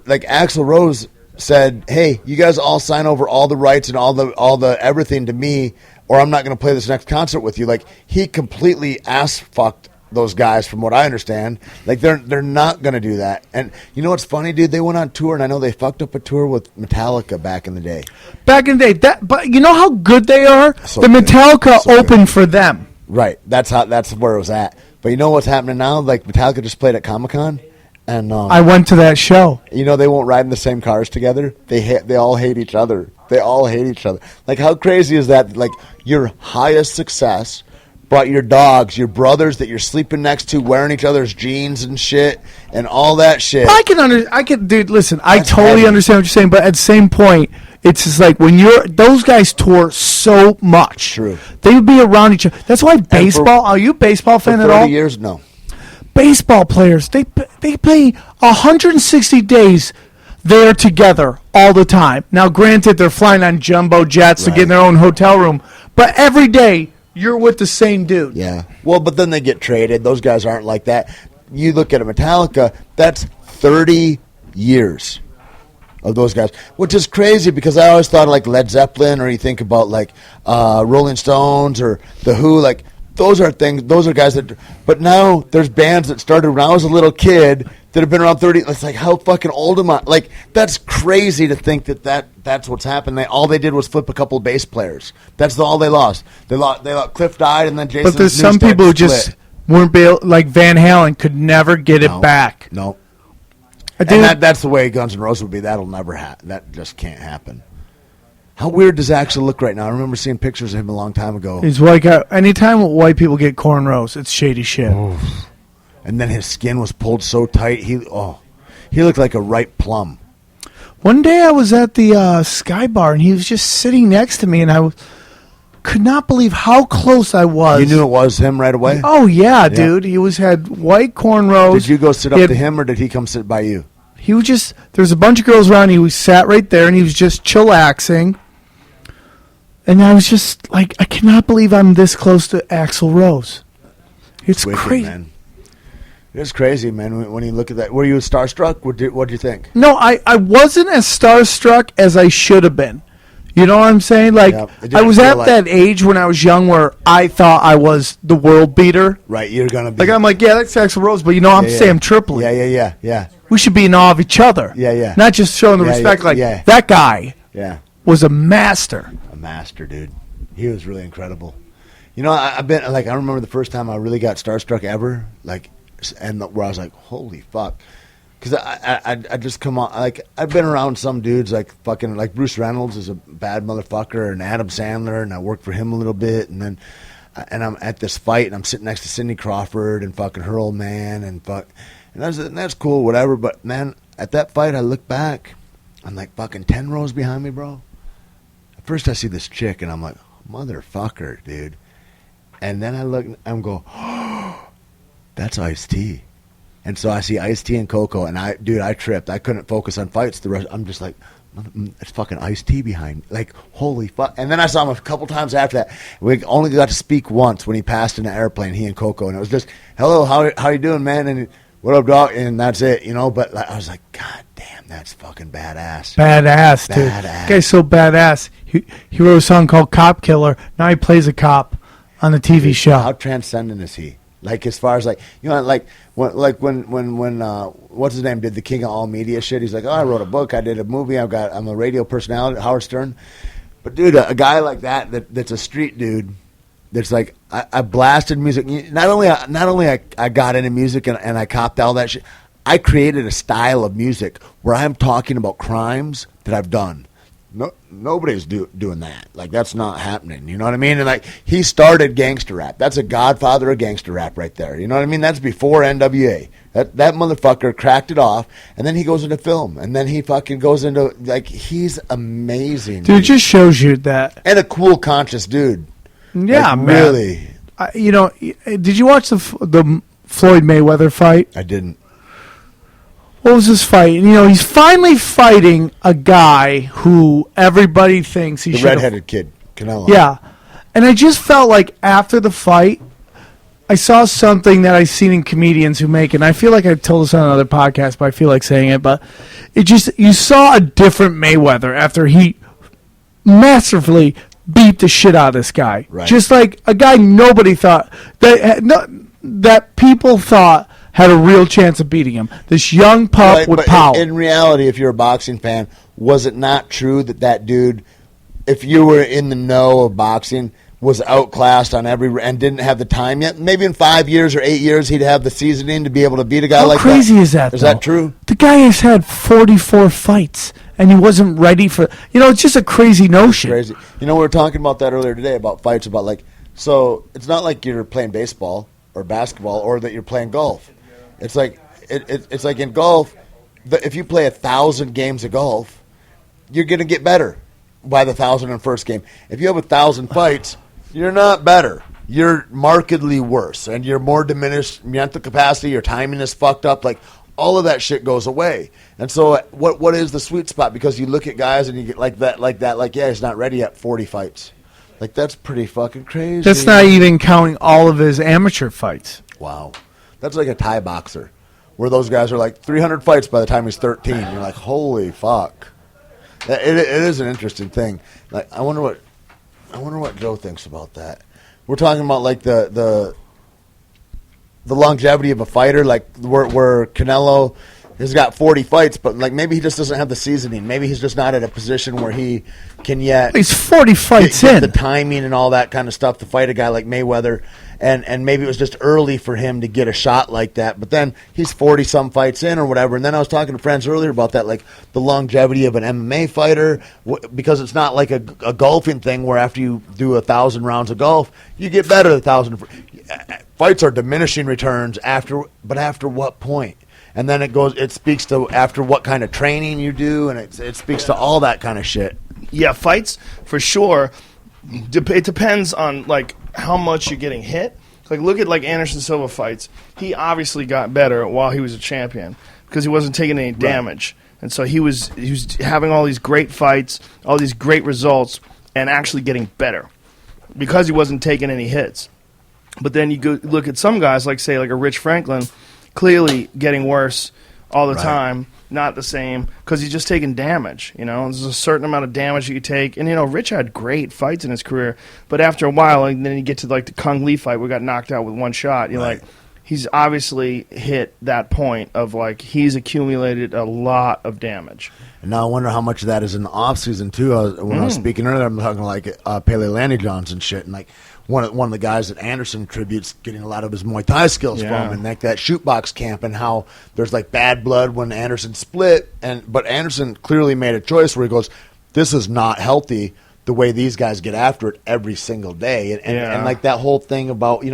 like Axl Rose said, "Hey, you guys all sign over all the rights and all the everything to me, or I'm not going to play this next concert with you." Like he completely ass fucked those guys, from what I understand. Like they're not going to do that. And you know what's funny, dude? They went on tour, and I know they fucked up a tour with Metallica back in the day. But you know how good they are. So the good. Metallica So opened for them. Right. That's where it was at. But you know what's happening now? Like Metallica just played at Comic-Con, and I went to that show. you know they won't ride in the same cars together. They all hate each other. They all hate each other. Like how crazy is that? Like your highest success brought your dogs, your brothers that you're sleeping next to, wearing each other's jeans and shit, and all that shit. Dude. Listen, I That's totally heavy. understand what you're saying, but at the same point, it's just like when those guys tour so much. True. They would be around each other. That's why baseball. Are you a baseball For fan 30 at all? years, no. Baseball players, they play 160 days. They're together all the time. Now, granted, they're flying on jumbo jets to get in their own hotel room, but every day you're with the same dude. Yeah. Well, but then they get traded. Those guys aren't like that. You look at a Metallica, that's 30 years of those guys, which is crazy because I always thought of like Led Zeppelin, or you think about like Rolling Stones or The Who. Like those are guys that. But now there's bands that started when I was a little kid that have been around 30. It's like, how fucking old am I? Like that's crazy to think that's what's happened. All they did was flip a couple of bass players. That's all they lost. They lost. Cliff died, and then Jason. But there's some people who just weren't able, like Van Halen could never get it back. No. And that's the way Guns N' Roses would be. That'll never happen. That just can't happen. How weird does Axl look right now? I remember seeing pictures of him a long time ago. He's white guy. Anytime white people get cornrows, it's shady shit. Oh. And then his skin was pulled so tight. He looked like a ripe plum. One day I was at the Sky Bar, and he was just sitting next to me, and I could not believe how close I was. You knew it was him right away? Oh, yeah, dude. He had white cornrows. Did you go sit up to him, or did he come sit by you? He was just, there's a bunch of girls around. He was sat right there, and he was just chillaxing. And I was just like, I cannot believe I'm this close to Axl Rose. It's wicked, crazy. Man. It's crazy, man, when you look at that. Were you starstruck? What did you think? No, I wasn't as starstruck as I should have been. You know what I'm saying? Like, I was at that age when I was young where I thought I was the world beater. Right, you're going to be. Like, I'm like, yeah, that's Axl Rose, but I'm Sam Tripoli. Yeah. We should be in awe of each other. Yeah. Not just showing the respect. That guy was a master. A master, dude. He was really incredible. You know, I've been, like, I remember the first time I really got starstruck ever, like, and where I was like, holy fuck. Because I just come on, like, I've been around some dudes, like, fucking, like, Bruce Reynolds is a bad motherfucker, and Adam Sandler, and I worked for him a little bit, and then, and I'm at this fight, and I'm sitting next to Sidney Crawford, and fucking her old man, and that's cool, whatever, but, man, at that fight, I look back, I'm like, fucking 10 rows behind me, bro. At first, I see this chick, and I'm like, motherfucker, dude. And then I look, I'm go, oh, that's Ice-T. And so I see Ice-T and Coco, and I tripped. I couldn't focus on fights. The rest, I'm just like, it's fucking Ice-T behind me. Like, holy fuck. And then I saw him a couple times after that. We only got to speak once when he passed in the airplane, he and Coco. And it was just, hello, how you doing, man? And what up, dog? And that's it, you know. But I was like, God damn, that's fucking badass. Badass, dude. That guy's so badass. He wrote a song called Cop Killer. Now he plays a cop on the TV show. How transcendent is he? Like, as far as, like, you know, like when what's his name did the King of All Media shit. He's like, oh, I wrote a book, I did a movie, I'm a radio personality, Howard Stern. But dude, a guy like that's a street dude. That's like, I blasted music. Not only I got into music and I copped all that shit. I created a style of music where I'm talking about crimes that I've done. No, nobody's doing that. Like, that's not happening. You know what I mean? And like, he started gangster rap. That's a godfather of gangster rap right there. You know what I mean? That's before NWA. That motherfucker cracked it off, and then he goes into film, and then he fucking goes into, like, he's amazing. Dude, it just shows you that. And a cool, conscious dude. Yeah, like, man. Really. You know, did you watch the Floyd Mayweather fight? I didn't. What was this fight? You know, he's finally fighting a guy who everybody thinks he should. The redheaded kid, Canelo. Yeah, and I just felt like after the fight, I saw something that I've seen in comedians who make, and I feel like I've told this on another podcast, but I feel like saying it, but you saw a different Mayweather after he masterfully beat the shit out of this guy. Right. Just like a guy nobody thought, that people thought had a real chance of beating him. This young pup with power. In reality, if you're a boxing fan, was it not true that dude, if you were in the know of boxing, was outclassed on and didn't have the time yet? Maybe in 5 years or 8 years he'd have the seasoning to be able to beat a guy like that. How crazy is that? Is that true? The guy has had 44 fights, and he wasn't ready for. It's just a crazy notion. Crazy. We were talking about that earlier today about fights. So it's not like you're playing baseball or basketball or that you're playing golf. It's like it's like in golf. If you play 1,000 games of golf, you're going to get better by the 1,001st game. If you have 1,000 fights, you're not better. You're markedly worse, and you're more diminished mental capacity. Your timing is fucked up. Like, all of that shit goes away. And so what is the sweet spot? Because you look at guys and you get like, yeah, he's not ready yet, 40 fights. Like, that's pretty fucking crazy. That's not even counting all of his amateur fights. Wow. That's like a Thai boxer, where those guys are like 300 fights by the time he's 13. You're like, holy fuck. It is an interesting thing. Like, I wonder what Joe thinks about that. We're talking about like the longevity of a fighter, like where Canelo has got 40 fights, but like maybe he just doesn't have the seasoning. Maybe he's just not at a position where he can yet. He's 40 fights get in. The timing and all that kind of stuff to fight a guy like Mayweather, and maybe it was just early for him to get a shot like that. But then he's 40 some fights in or whatever. And then I was talking to friends earlier about that, like the longevity of an MMA fighter, because it's not like a golfing thing where after you do 1,000 rounds of golf, you get better at 1,000. Fights are diminishing returns but after what point? And then it speaks to after what kind of training you do, and it speaks to all that kind of shit. Yeah, fights, for sure. It depends on, like, how much you're getting hit. Like, look at, like, Anderson Silva fights. He obviously got better while he was a champion because he wasn't taking any damage. Right. And so he was having all these great fights, all these great results, and actually getting better because he wasn't taking any hits. But then you go look at some guys, like, say, like a Rich Franklin, clearly getting worse all the time, not the same, because he's just taking damage. There's a certain amount of damage you take. And, Rich had great fights in his career, but after a while, and then you get to, like, the Kung Lee fight where he got knocked out with one shot. You're like, he's obviously hit that point of, like, he's accumulated a lot of damage. And now I wonder how much of that is in the offseason, too. When I was speaking earlier, I'm talking like Pele Lanny Johns and shit, and, like, one of the guys that Anderson tributes getting a lot of his Muay Thai skills from, and like that shootbox camp, and how there's like bad blood when Anderson split, but Anderson clearly made a choice where he goes, this is not healthy the way these guys get after it every single day, and like that whole thing about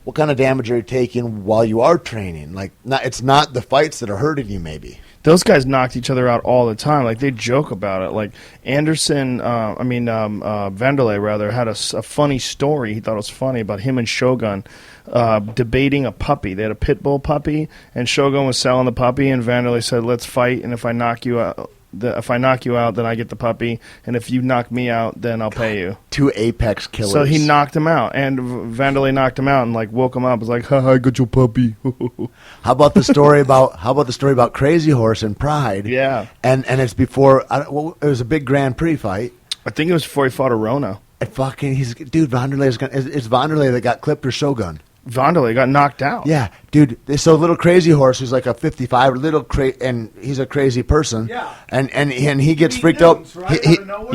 what kind of damage are you taking while you are training? Like, it's not the fights that are hurting you, maybe. Those guys knocked each other out all the time. Like, they joke about it. Like, Anderson, Vanderlei, rather, had a funny story. He thought it was funny about him and Shogun debating a puppy. They had a Pitbull puppy, and Shogun was selling the puppy, and Vanderlei said, let's fight, and if I knock you out, then I get the puppy, and if you knock me out, then I'll pay you. Two apex killers. So he knocked him out, and Vanderlei knocked him out and, like, woke him up. Was like, I got your puppy. How about the story about Crazy Horse and Pride? Yeah, and it's before it was a big Grand Prix fight. I think it was before he fought Arona. Vanderlei it's Vanderlei that got clipped or Shogun. Vanderlei got knocked out. Yeah, dude. So little Crazy Horse, who's like a 55, and he's a crazy person. Yeah. And he gets freaked out. Right? Knocked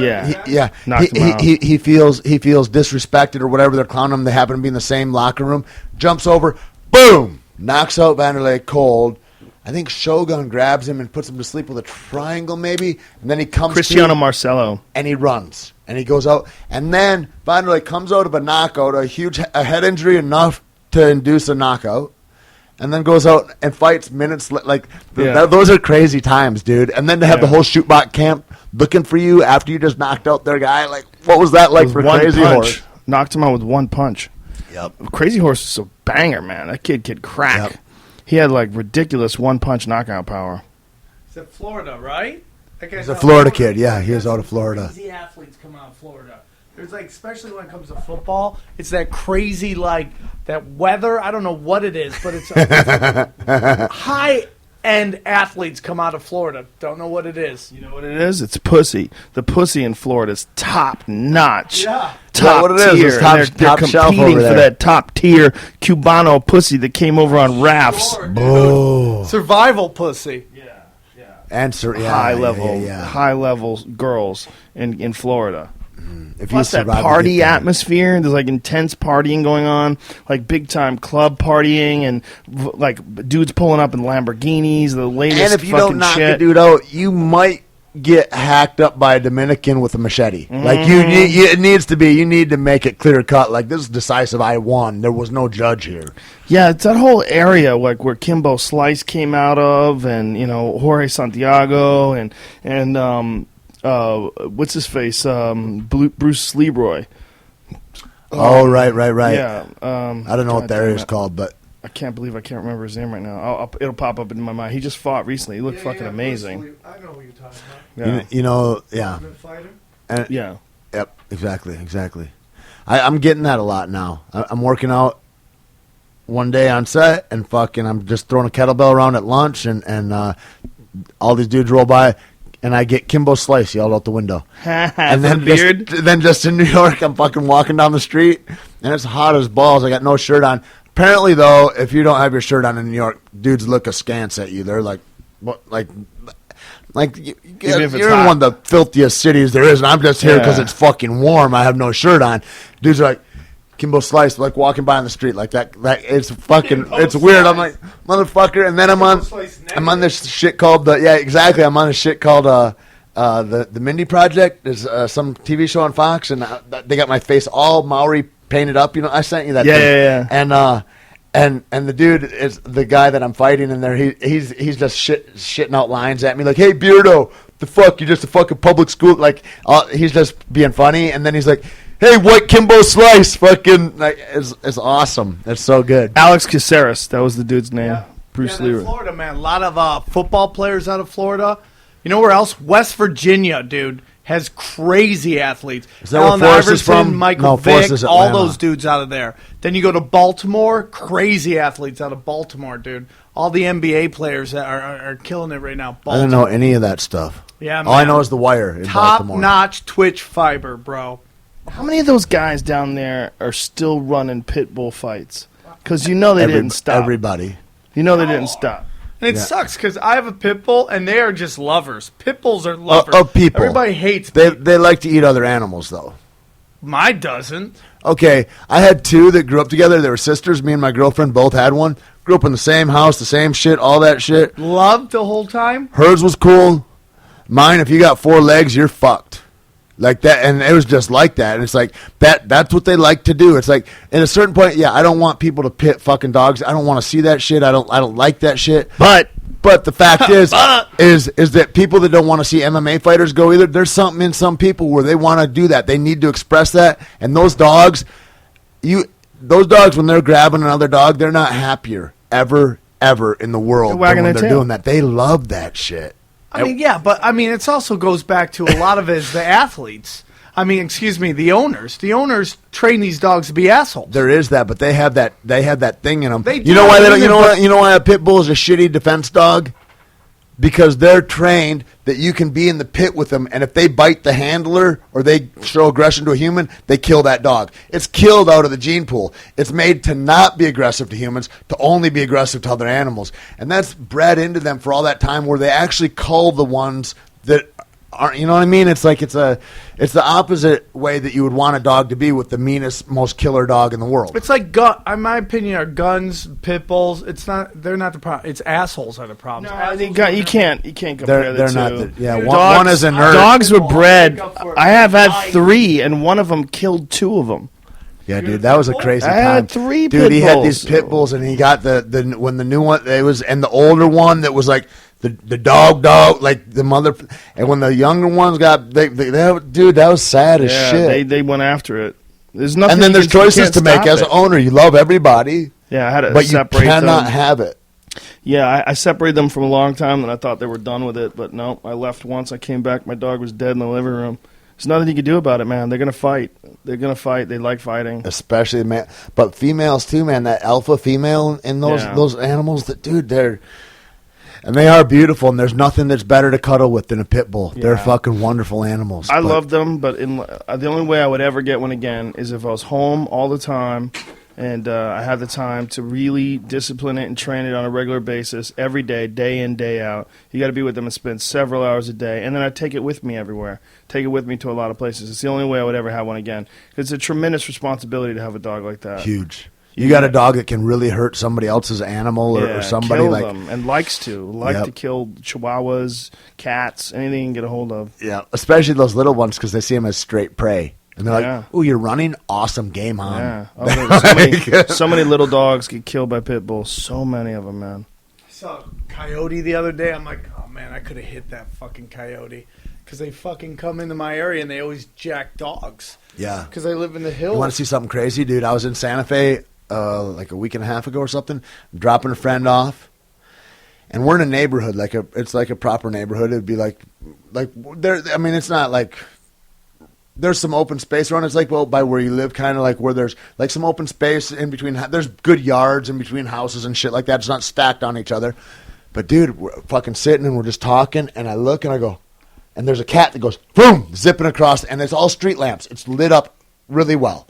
him out. He feels disrespected or whatever. They're clowning him. They happen to be in the same locker room. Jumps over, boom, knocks out Vanderlei cold. I think Shogun grabs him and puts him to sleep with a triangle, maybe. And then he comes Cristiano Marcelo, and he runs and he goes out. And then Vanderlei comes out of a knockout, a head injury enough to induce a knockout, and then goes out and fights minutes. Those are crazy times, dude. And then to have the whole shootbox camp looking for you after you just knocked out their guy, like, what was that like for Crazy Horse? Knocked him out with one punch. Yep. Crazy Horse is a banger, man. That kid could crack. Yep. He had, like, ridiculous one-punch knockout power. He's at Florida, right? He's a Florida kid. Yeah, he is out of Florida. Easy athletes come out of Florida. There's like, especially when it comes to football, it's that crazy, like, that weather. I don't know what it is, but it's high-end athletes come out of Florida. Don't know what it is. You know what it is? It's pussy. The pussy in Florida is top notch. Yeah. Top what it is. tier. It's top- And they're top shelf competing over for there. that top tier Cubano pussy that came over on rafts. Sure, dude. Oh. Survival pussy. Answer High level girls in Florida. If Plus that survive, you party get that. atmosphere, there's like intense partying going on, like big time club partying, and like dudes pulling up in Lamborghinis, the latest And if you fucking don't knock shit. a dude out, you might get hacked up by a Dominican with a machete. Like it needs to be. You need to make it clear cut. Like, this is decisive. I won. There was no judge here. Yeah, it's that whole area like where Kimbo Slice came out of, and Jorge Santiago, and what's his face, Bruce Leroy. Oh, right. Yeah, I don't know what the area's called, but I can't believe I can't remember his name right now. It'll pop up in my mind. He just fought recently. He looked fucking amazing. I know what you're talking about. Yeah. yeah. Yeah. Yep, exactly. I'm getting that a lot now. I'm working out one day on set, and fucking I'm just throwing a kettlebell around at lunch, and all these dudes roll by, and I get Kimbo Slice yelled out the window. And then beard. Then just in New York, I'm fucking walking down the street, and it's hot as balls. I got no shirt on. Apparently, though, if you don't have your shirt on in New York, dudes look askance at you. They're like, what, like you're if it's in hot. one of the filthiest cities there is, and I'm just here because it's fucking warm. I have no shirt on. Dudes are like, Kimbo Slice, like walking by on the street like that. It's fucking, it's weird. I'm like, motherfucker, and then I'm on this shit called I'm on a shit called the Mindy Project. There's some TV show on Fox, and they got my face all Maori painted up. I sent you that. Yeah. And the dude is the guy that I'm fighting in there. He's just shitting out lines at me like, "Hey, Beardo, the fuck, you're just a fucking public school." Like, he's just being funny, and then he's like, "Hey, white Kimbo Slice," fucking, like, it's awesome. It's so good. Alex Caceres, that was the dude's name. Yeah. Bruce in Leroy. Florida, man. A lot of football players out of Florida. You know where else? West Virginia, dude, has crazy athletes. Is that where Allen Forrest is Iverson, from? Michael No, Forrest Vick, is all Atlanta. those dudes out of there. Then you go to Baltimore, crazy athletes out of Baltimore, dude. All the NBA players that are killing it right now. I don't know any of that stuff. Yeah, all I man. know is the Wire in Baltimore. Top-notch Twitch fiber, bro. How many of those guys down there are still running Pitbull fights? Because they didn't stop. Everybody. They didn't stop. And it sucks because I have a pit bull, and they are just lovers. Pit bulls are lovers. Of people. Everybody hates They like to eat other animals, though. Mine doesn't. Okay, I had two that grew up together. They were sisters. Me and my girlfriend both had one. Grew up in the same house, the same shit, all that shit. Loved the whole time. Hers was cool. Mine, if you got 4 legs, you're fucked. Like that, and it was just like that. And it's like that's what they like to do. It's like, at a certain point, I don't want people to pit fucking dogs. I don't want to see that shit. I don't like that shit. But the fact is that people that don't want to see MMA fighters go either, there's something in some people where they want to do that. They need to express that. And those dogs, when they're grabbing another dog, they're not happier ever in the world than wagging when their they're tail. doing that. They love that shit. I mean, yeah, but I mean, it also goes back to a lot of it is the athletes. I mean, excuse me, the owners. The owners train these dogs to be assholes. There is that, but they have that thing in them. They do. You know why they don't? But- You know why a pit bull is a shitty defense dog? Because they're trained that you can be in the pit with them, and if they bite the handler or they show aggression to a human, they kill that dog. It's killed out of the gene pool. It's made to not be aggressive to humans, to only be aggressive to other animals. And that's bred into them for all that time where they actually cull the ones that aren't, you know what I mean? It's like it's the opposite way that you would want a dog to be with the meanest, most killer dog in the world. It's like, in my opinion, are guns, pit bulls. They're not the problem. It's assholes are the problem. You can't compare They're the not two. one is inert. Dogs were bred. I have had 3, and one of them killed 2 of them. Yeah, dude, that was a crazy I time. had 3 Dude, he had Pitbulls. these pit bulls, and he got when the new one and the older one that was like the dog, like the mother, and when the younger ones got dude, that was sad as shit. They went after it. There's nothing. And then there's you choices can't to make stop as it. an owner. You love everybody, Yeah, I had to but you separate cannot them. have it. Yeah, I separated them from a long time, and I thought they were done with it, but no, I left once. I came back, my dog was dead in the living room. There's nothing you can do about it, man. They're gonna fight. They like fighting. Especially man, but females too, man. That alpha female in those animals, that dude, they are beautiful, and there's nothing that's better to cuddle with than a pit bull. Yeah. They're fucking wonderful animals. I love them, but the only way I would ever get one again is if I was home all the time. And I had the time to really discipline it and train it on a regular basis every day, day in, day out. You got to be with them and spend several hours a day. And then I take it with me everywhere. Take it with me to a lot of places. It's the only way I would ever have one again. It's a tremendous responsibility to have a dog like that. Huge. You got a dog that can really hurt somebody else's animal or somebody kill like them, and likes to kill chihuahuas, cats, anything you can get a hold of. Yeah, especially those little ones because they see them as straight prey. And they're like, "Oh, you're running, awesome game on." Yeah, oh, so many little dogs get killed by pit bulls. So many of them, man. I saw a coyote the other day. I'm like, oh man, I could have hit that fucking coyote because they fucking come into my area and they always jack dogs. Yeah, because I live in the hills. You want to see something crazy, dude? I was in Santa Fe like a week and a half ago or something, dropping a friend off, and we're in a neighborhood it's like a proper neighborhood. It'd be like there. I mean, it's not like. There's some open space around. It's like, well, by where you live, kind of like where there's like some open space in between. There's good yards in between houses and shit like that. It's not stacked on each other. But, dude, we're fucking sitting and we're just talking. And I look and I go, and there's a cat that goes, boom, zipping across. And it's all street lamps. It's lit up really well.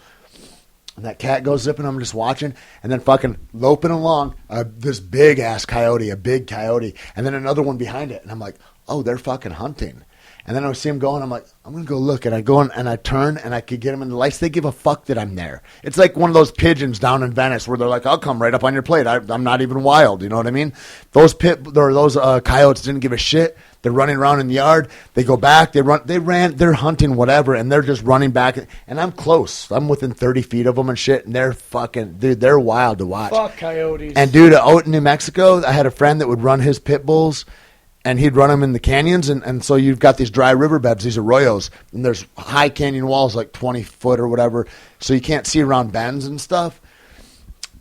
And that cat goes zipping. I'm just watching. And then fucking loping along, this big-ass coyote, a big coyote. And then another one behind it. And I'm like, oh, they're fucking hunting. And then I see him going. I'm like, I'm going to go look. And I go in, and I turn, and I could get him in the lights. They give a fuck that I'm there. It's like one of those pigeons down in Venice where they're like, I'll come right up on your plate. I'm not even wild. You know what I mean? Those coyotes didn't give a shit. They're running around in the yard. They go back. They're hunting whatever, and they're just running back. And I'm close. I'm within 30 feet of them and shit. And they're fucking, dude, they're wild to watch. Fuck coyotes. And, dude, out in New Mexico, I had a friend that would run his pit bulls. And he'd run them in the canyons, and so you've got these dry riverbeds, these arroyos, and there's high canyon walls like 20 foot or whatever, so you can't see around bends and stuff.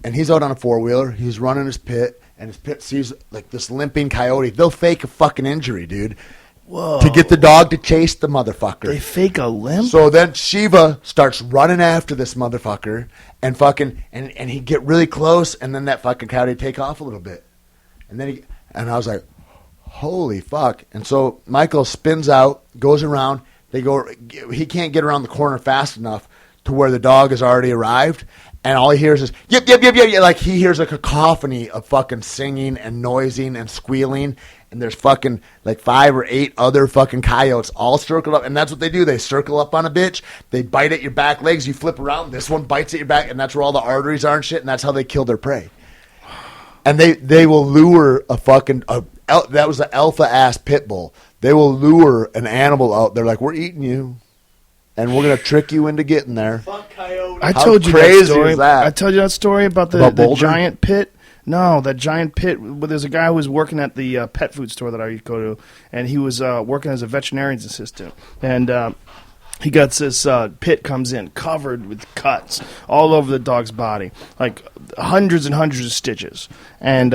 And he's out on a four-wheeler. He's running his pit, and his pit sees like this limping coyote. They'll fake a fucking injury, dude. Whoa. To get the dog to chase the motherfucker. They fake a limp? So then Shiva starts running after this motherfucker, and fucking, and he'd get really close, and then that fucking coyote would take off a little bit. And then and I was like, holy fuck. And so Michael spins out, goes around. He can't get around the corner fast enough to where the dog has already arrived. And all he hears is, yip, yip, yip, yip, yip. Like he hears a cacophony of fucking singing and noising and squealing. And there's fucking like 5 or 8 other fucking coyotes all circled up. And that's what they do. They circle up on a bitch. They bite at your back legs. You flip around. This one bites at your back. And that's where all the arteries are and shit. And that's how they kill their prey. And they will lure that was an alpha-ass pit bull. They will lure an animal out. They're like, we're eating you, and we're going to trick you into getting there. Fuck coyote. I told you that story. I told you that story about the giant pit. No, that giant pit. Well, there's a guy who was working at the pet food store that I used to go to, and he was working as a veterinarian's assistant. And he got this pit comes in covered with cuts all over the dog's body, like hundreds and hundreds of stitches, and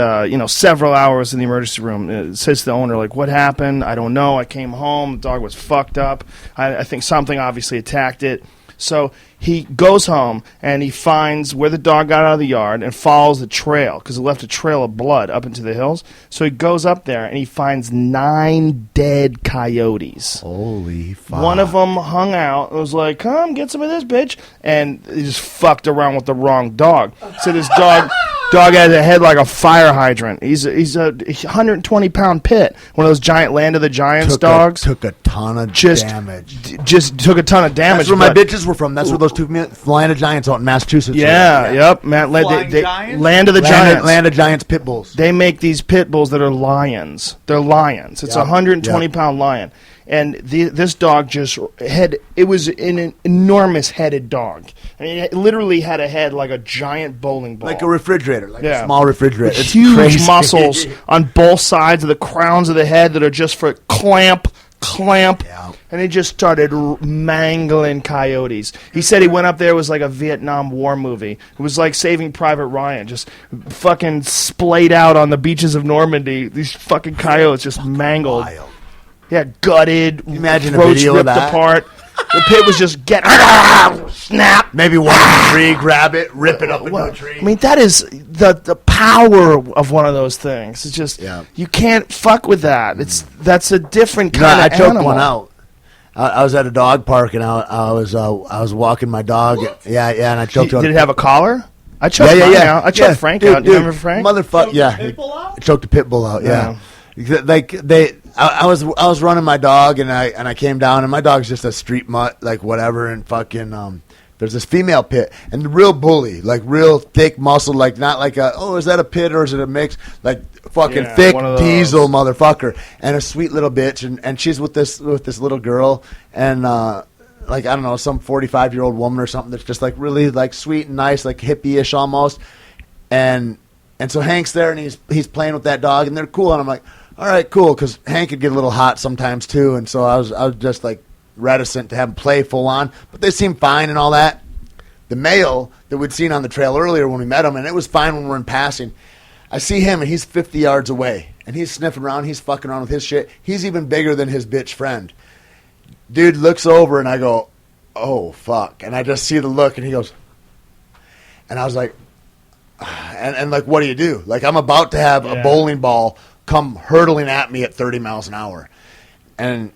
several hours in the emergency room. It says to the owner, like, what happened? I don't know. I came home. The dog was fucked up. I think something obviously attacked it. So he goes home and he finds where the dog got out of the yard and follows the trail because it left a trail of blood up into the hills. So he goes up there and he finds 9 dead coyotes. Holy fuck. One of them hung out and was like, come get some of this, bitch. And he just fucked around with the wrong dog. So this dog has a head like a fire hydrant. He's a 120-pound pit. One of those giant Land of the Giants dogs. Took a ton of damage. Just took a ton of damage. That's where my bitches were from. That's where those two Land of Giants out in Massachusetts. Yep. Land of the Giants. Land of Giants pit bulls. They make these pit bulls that are lions. They're lions. It's a 120-pound lion. And this dog it was an enormous headed dog. I mean, it literally had a head like a giant bowling ball. Like a refrigerator, a small refrigerator. It's huge crazy. Muscles on both sides of the crowns of the head that are just for clamp. And he just started mangling coyotes. He said he went up there, it was like a Vietnam War movie. It was like Saving Private Ryan, just fucking splayed out on the beaches of Normandy. These fucking coyotes just mangled. Wild. Yeah, gutted, imagine throats a video ripped of that? apart. The pit was just getting snap. Maybe one in the tree, grab it, rip it up into a tree. I mean, that is the power of one of those things. It's just you can't fuck with that. That's a different kind of animal. I choked animal. one out. I was at a dog park and I was walking my dog. Yeah, and I choked. Did it have a collar? I choked mine out. I choked Frank out. Do you remember Frank? Motherfucker, I choked a pit bull out. Yeah. Like I was running my dog and I came down and my dog's just a street mutt, like whatever, and fucking there's this female pit and the real bully, like real thick muscle, like not like is that a pit or is it a mix? Like fucking thick diesel motherfucker and a sweet little bitch and she's with this little girl and like I don't know, some 45-year-old woman or something that's just like really like sweet and nice, like hippie-ish almost, and so Hank's there and he's playing with that dog and they're cool and I'm like, all right, cool, because Hank could get a little hot sometimes too, and so I was just like reticent to have him play full on, but they seemed fine and all that. The male that we'd seen on the trail earlier when we met him, and it was fine when we're in passing, I see him and he's 50 yards away and he's sniffing around, he's fucking around with his shit. He's even bigger than his bitch friend. Dude looks over and I go, oh fuck, and I just see the look and he goes, and I was like, and like, what do you do? Like, I'm about to have a bowling ball come hurtling at me at 30 miles an hour. And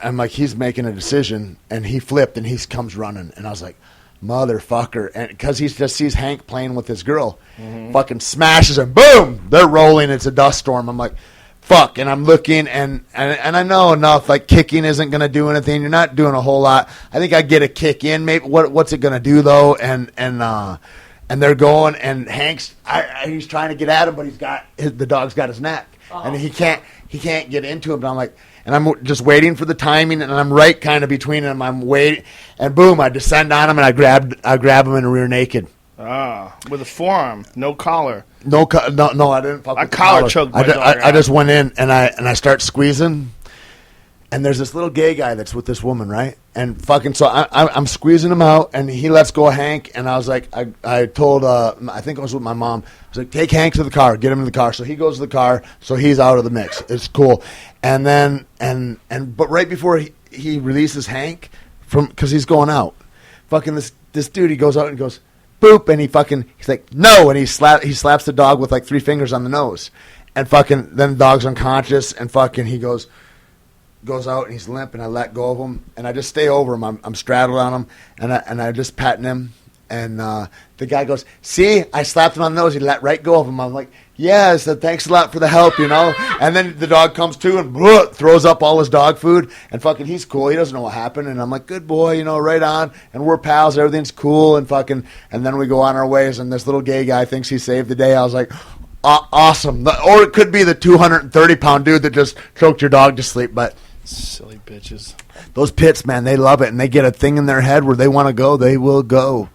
I'm like, he's making a decision, and he flipped, and he comes running. And I was like, motherfucker. And because he just sees Hank playing with his girl, fucking smashes him. Boom! They're rolling. It's a dust storm. I'm like, fuck. And I'm looking, and I know enough. Like, kicking isn't going to do anything. You're not doing a whole lot. I think I get a kick in. Maybe what's it going to do, though? And they're going, and Hank's he's trying to get at him, but the dog's got his neck, and he can't get into him. But I'm like, and I'm just waiting for the timing, and I'm right kind of between them. I'm waiting, and boom, I descend on him, and I grab him in the rear naked. With a forearm, no collar. No, I didn't. Fuck I collar choked my dog. I just went in, and I start squeezing. And there's this little gay guy that's with this woman, right? And fucking, so I'm squeezing him out, and he lets go of Hank. And I was like, I told, I think I was with my mom. I was like, take Hank to the car, get him in the car. So he goes to the car, so he's out of the mix. It's cool. And then, but right before he releases Hank because he's going out, fucking this dude, he goes out and goes, boop, and he's like, no, and he slaps the dog with like 3 fingers on the nose, and fucking, then the dog's unconscious, and fucking he goes out and he's limp, and I let go of him, and I just stay over him. I'm straddled on him, and I just patting him, and the guy goes, see, I slapped him on the nose. He let right go of him. I'm like, yeah. I said, thanks a lot for the help, And then the dog comes to and throws up all his dog food, and fucking he's cool. He doesn't know what happened, and I'm like, good boy, right on, and we're pals. Everything's cool, and fucking, and then we go on our ways, and this little gay guy thinks he saved the day. I was like, awesome. Or it could be the 230-pound dude that just choked your dog to sleep, but. Silly bitches. Those pits, man, they love it, and they get a thing in their head where they want to go, they will go.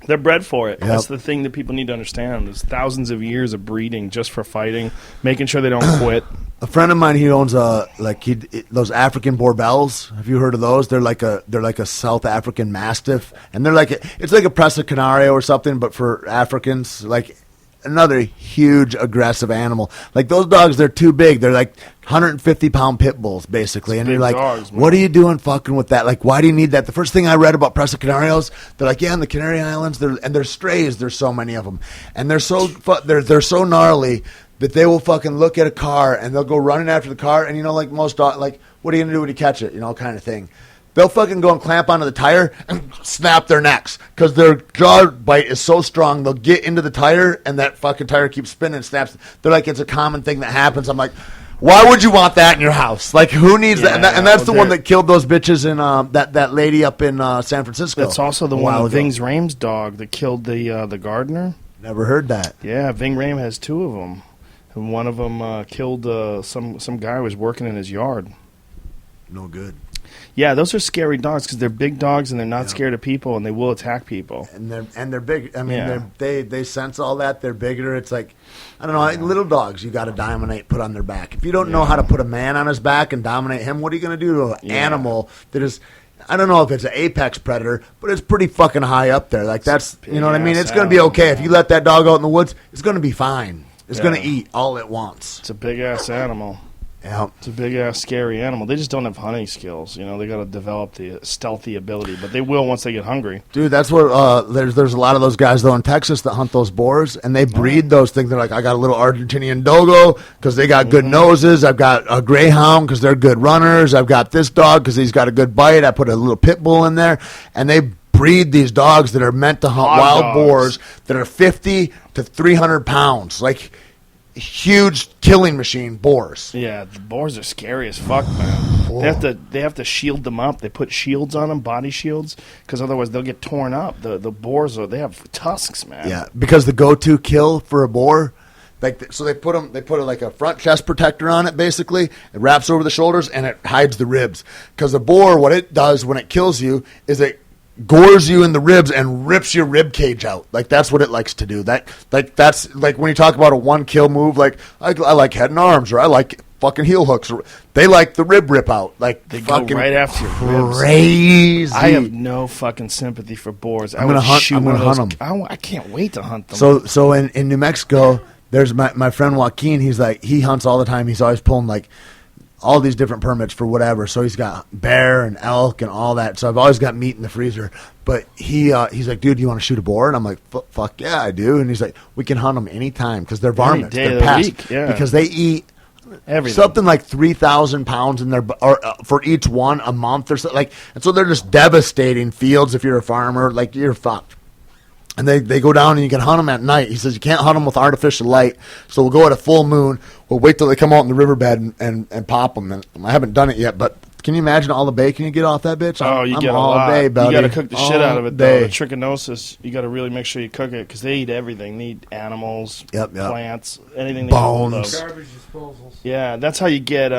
They're bred for it. Yep. That's the thing that people need to understand. There's thousands of years of breeding just for fighting, making sure they don't quit. A friend of mine, he owns those African Borbels. Have you heard of those? They're like a South African Mastiff, and they're it's like a Presa Canario or something, but for Africans, like. Another huge aggressive animal. Like those dogs, they're too big. They're like 150-pound pit bulls, basically. And you're like, dogs, what are you doing fucking with that? Like, why do you need that? The first thing I read about Presa Canarios, they're like, yeah, in the Canary Islands, they're strays. There's so many of them, and they're so gnarly that they will fucking look at a car and they'll go running after the car. And like most dogs, like, what are you gonna do when you catch it? Kind of thing. They'll fucking go and clamp onto the tire and snap their necks because their jaw bite is so strong. They'll get into the tire and that fucking tire keeps spinning and snaps. They're like, it's a common thing that happens. I'm like, why would you want that in your house? Like, who needs that? And that's the one that killed those bitches in that lady up in San Francisco. That's also the one of Ving's Rame's dog that killed the gardener. Never heard that. Yeah, Ving Rame has 2 of them. And one of them killed some guy who was working in his yard. No good. Yeah, those are scary dogs because they're big dogs and they're not scared of people and they will attack people. And they're big. I mean, they sense all that. They're bigger. It's like, I don't know, like little dogs you got to dominate, put on their back. If you don't know how to put a man on his back and dominate him, what are you going to do to an animal that is, I don't know if it's an apex predator, but it's pretty fucking high up there. Like that's, you know what I mean? It's going to be okay. If you let that dog out in the woods, it's going to be fine. It's going to eat all it wants. It's a big-ass animal. Yeah. It's a big ass scary animal. They just don't have hunting skills. You know, they got to develop the stealthy ability, but they will once they get hungry. Dude, that's what there's a lot of those guys though in Texas that hunt those boars, and they breed those things. They're like, I got a little Argentinian Dogo because they got good noses. I've got a Greyhound because they're good runners. I've got this dog because he's got a good bite. I put a little Pitbull in there, and they breed these dogs that are meant to hunt wild boars that are 50 to 300 pounds, like huge killing machine boars. Yeah, the boars are scary as fuck, man. They have to shield them up. They put shields on them, body shields, because otherwise they'll get torn up. The boars they have tusks, man. Yeah, because the go-to kill for a boar, so they put like a front chest protector on it. Basically, it wraps over the shoulders and it hides the ribs. Because the boar, what it does when it kills you is it gores you in the ribs and rips your rib cage out. Like that's what it likes to do. That's like when you talk about a one kill move. Like I like head and arms, or I like fucking heel hooks. They like the rib rip out. Like they go right after your ribs. Crazy. I have no fucking sympathy for boars. I'm gonna hunt them. I can't wait to hunt them. So in New Mexico, there's my friend Joaquin. He's like, he hunts all the time. He's always pulling like all these different permits for whatever. So he's got bear and elk and all that. So I've always got meat in the freezer. But he's like, dude, you want to shoot a boar? And I'm like, fuck yeah, I do. And he's like, we can hunt them anytime because they're varmints. They're pests. Yeah. Because they eat everything. Something like 3,000 pounds in their for each one a month or so. Like, and so they're just devastating fields if you're a farmer. Like, you're fucked. And they go down and you can hunt them at night. He says you can't hunt them with artificial light. So we'll go at a full moon. We'll wait till they come out in the riverbed and pop them. And I haven't done it yet, but can you imagine all the bacon you get off that bitch? You get all all day, buddy. You got to cook the shit out of it, though. The trichinosis, you got to really make sure you cook it because they eat everything. They eat animals, plants, anything. Bones. Garbage disposals. Yeah, that's how you get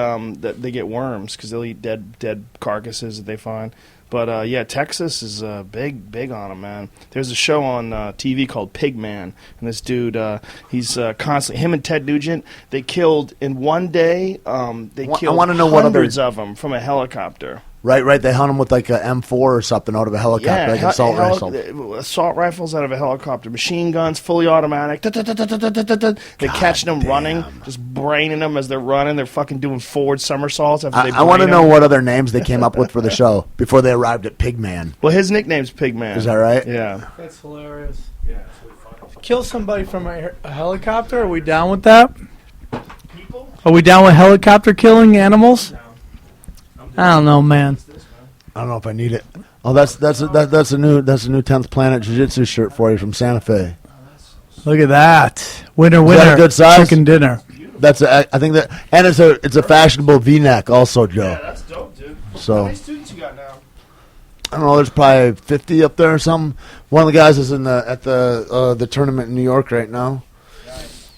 they get worms because they'll eat dead carcasses that they find. But, yeah, Texas is big on them, man. There's a show on TV called Pigman, and this dude, he's constantly, him and Ted Nugent, they killed, in one day, hundreds of them from a helicopter. Right. They hunt them with like a M4 or something out of a helicopter, like an assault rifle. Assault rifles out of a helicopter, machine guns, fully automatic. They're catching them running, just braining them as they're running. They're fucking doing forward somersaults after they brain I want to know what other names they came up with for the show before they arrived at Pigman. Well, his nickname's Pigman. Is that right? Yeah. That's hilarious. Yeah, it's really funny. Kill somebody from a helicopter? Are we down with that? People? Are we down with helicopter killing animals? I don't know, man. I don't know if I need it. Oh, that's a new 10th Planet Jiu-Jitsu shirt for you from Santa Fe. Look at that. Winner, Is that a good size? Chicken dinner. I think that, and it's a fashionable V-neck also, Joe. Yeah, that's dope, dude. So, how many students you got now? I don't know. There's probably 50 up there or something. One of the guys is at the tournament in New York right now. Nice.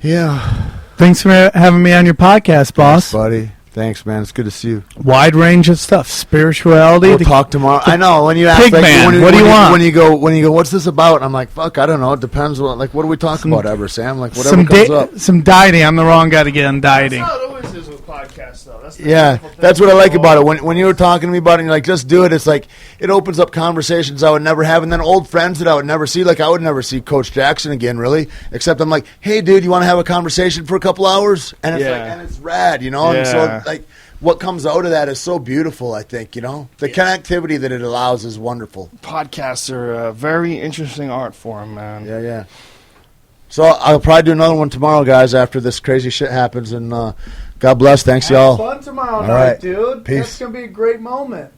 Yeah. Thanks for having me on your podcast, boss. Thanks, buddy. Thanks, man. It's good to see you. Wide range of stuff. Spirituality. We'll talk tomorrow. I know when you ask, Pigman, what do you want? When you go, what's this about? I'm like, fuck, I don't know. It depends. What do we talk about ever, Sam? Like whatever comes up. Some dieting. I'm the wrong guy to get on dieting. That's how it always is with podcasts, though. That's what I like about it. When you were talking to me about it, and you're like, just do it. It's like it opens up conversations I would never have, and then old friends that I would never see. Like I would never see Coach Jackson again, really. Except I'm like, hey, dude, you want to have a conversation for a couple hours? And it's and it's rad, you know. Yeah. And so like, what comes out of that is so beautiful. I think, you know, the connectivity that it allows is wonderful. Podcasts are a very interesting art form, man. Yeah. So I'll probably do another one tomorrow, guys, after this crazy shit happens. And God bless. Thanks, y'all. Have fun tomorrow All night, right. dude. Peace. That's going to be a great moment.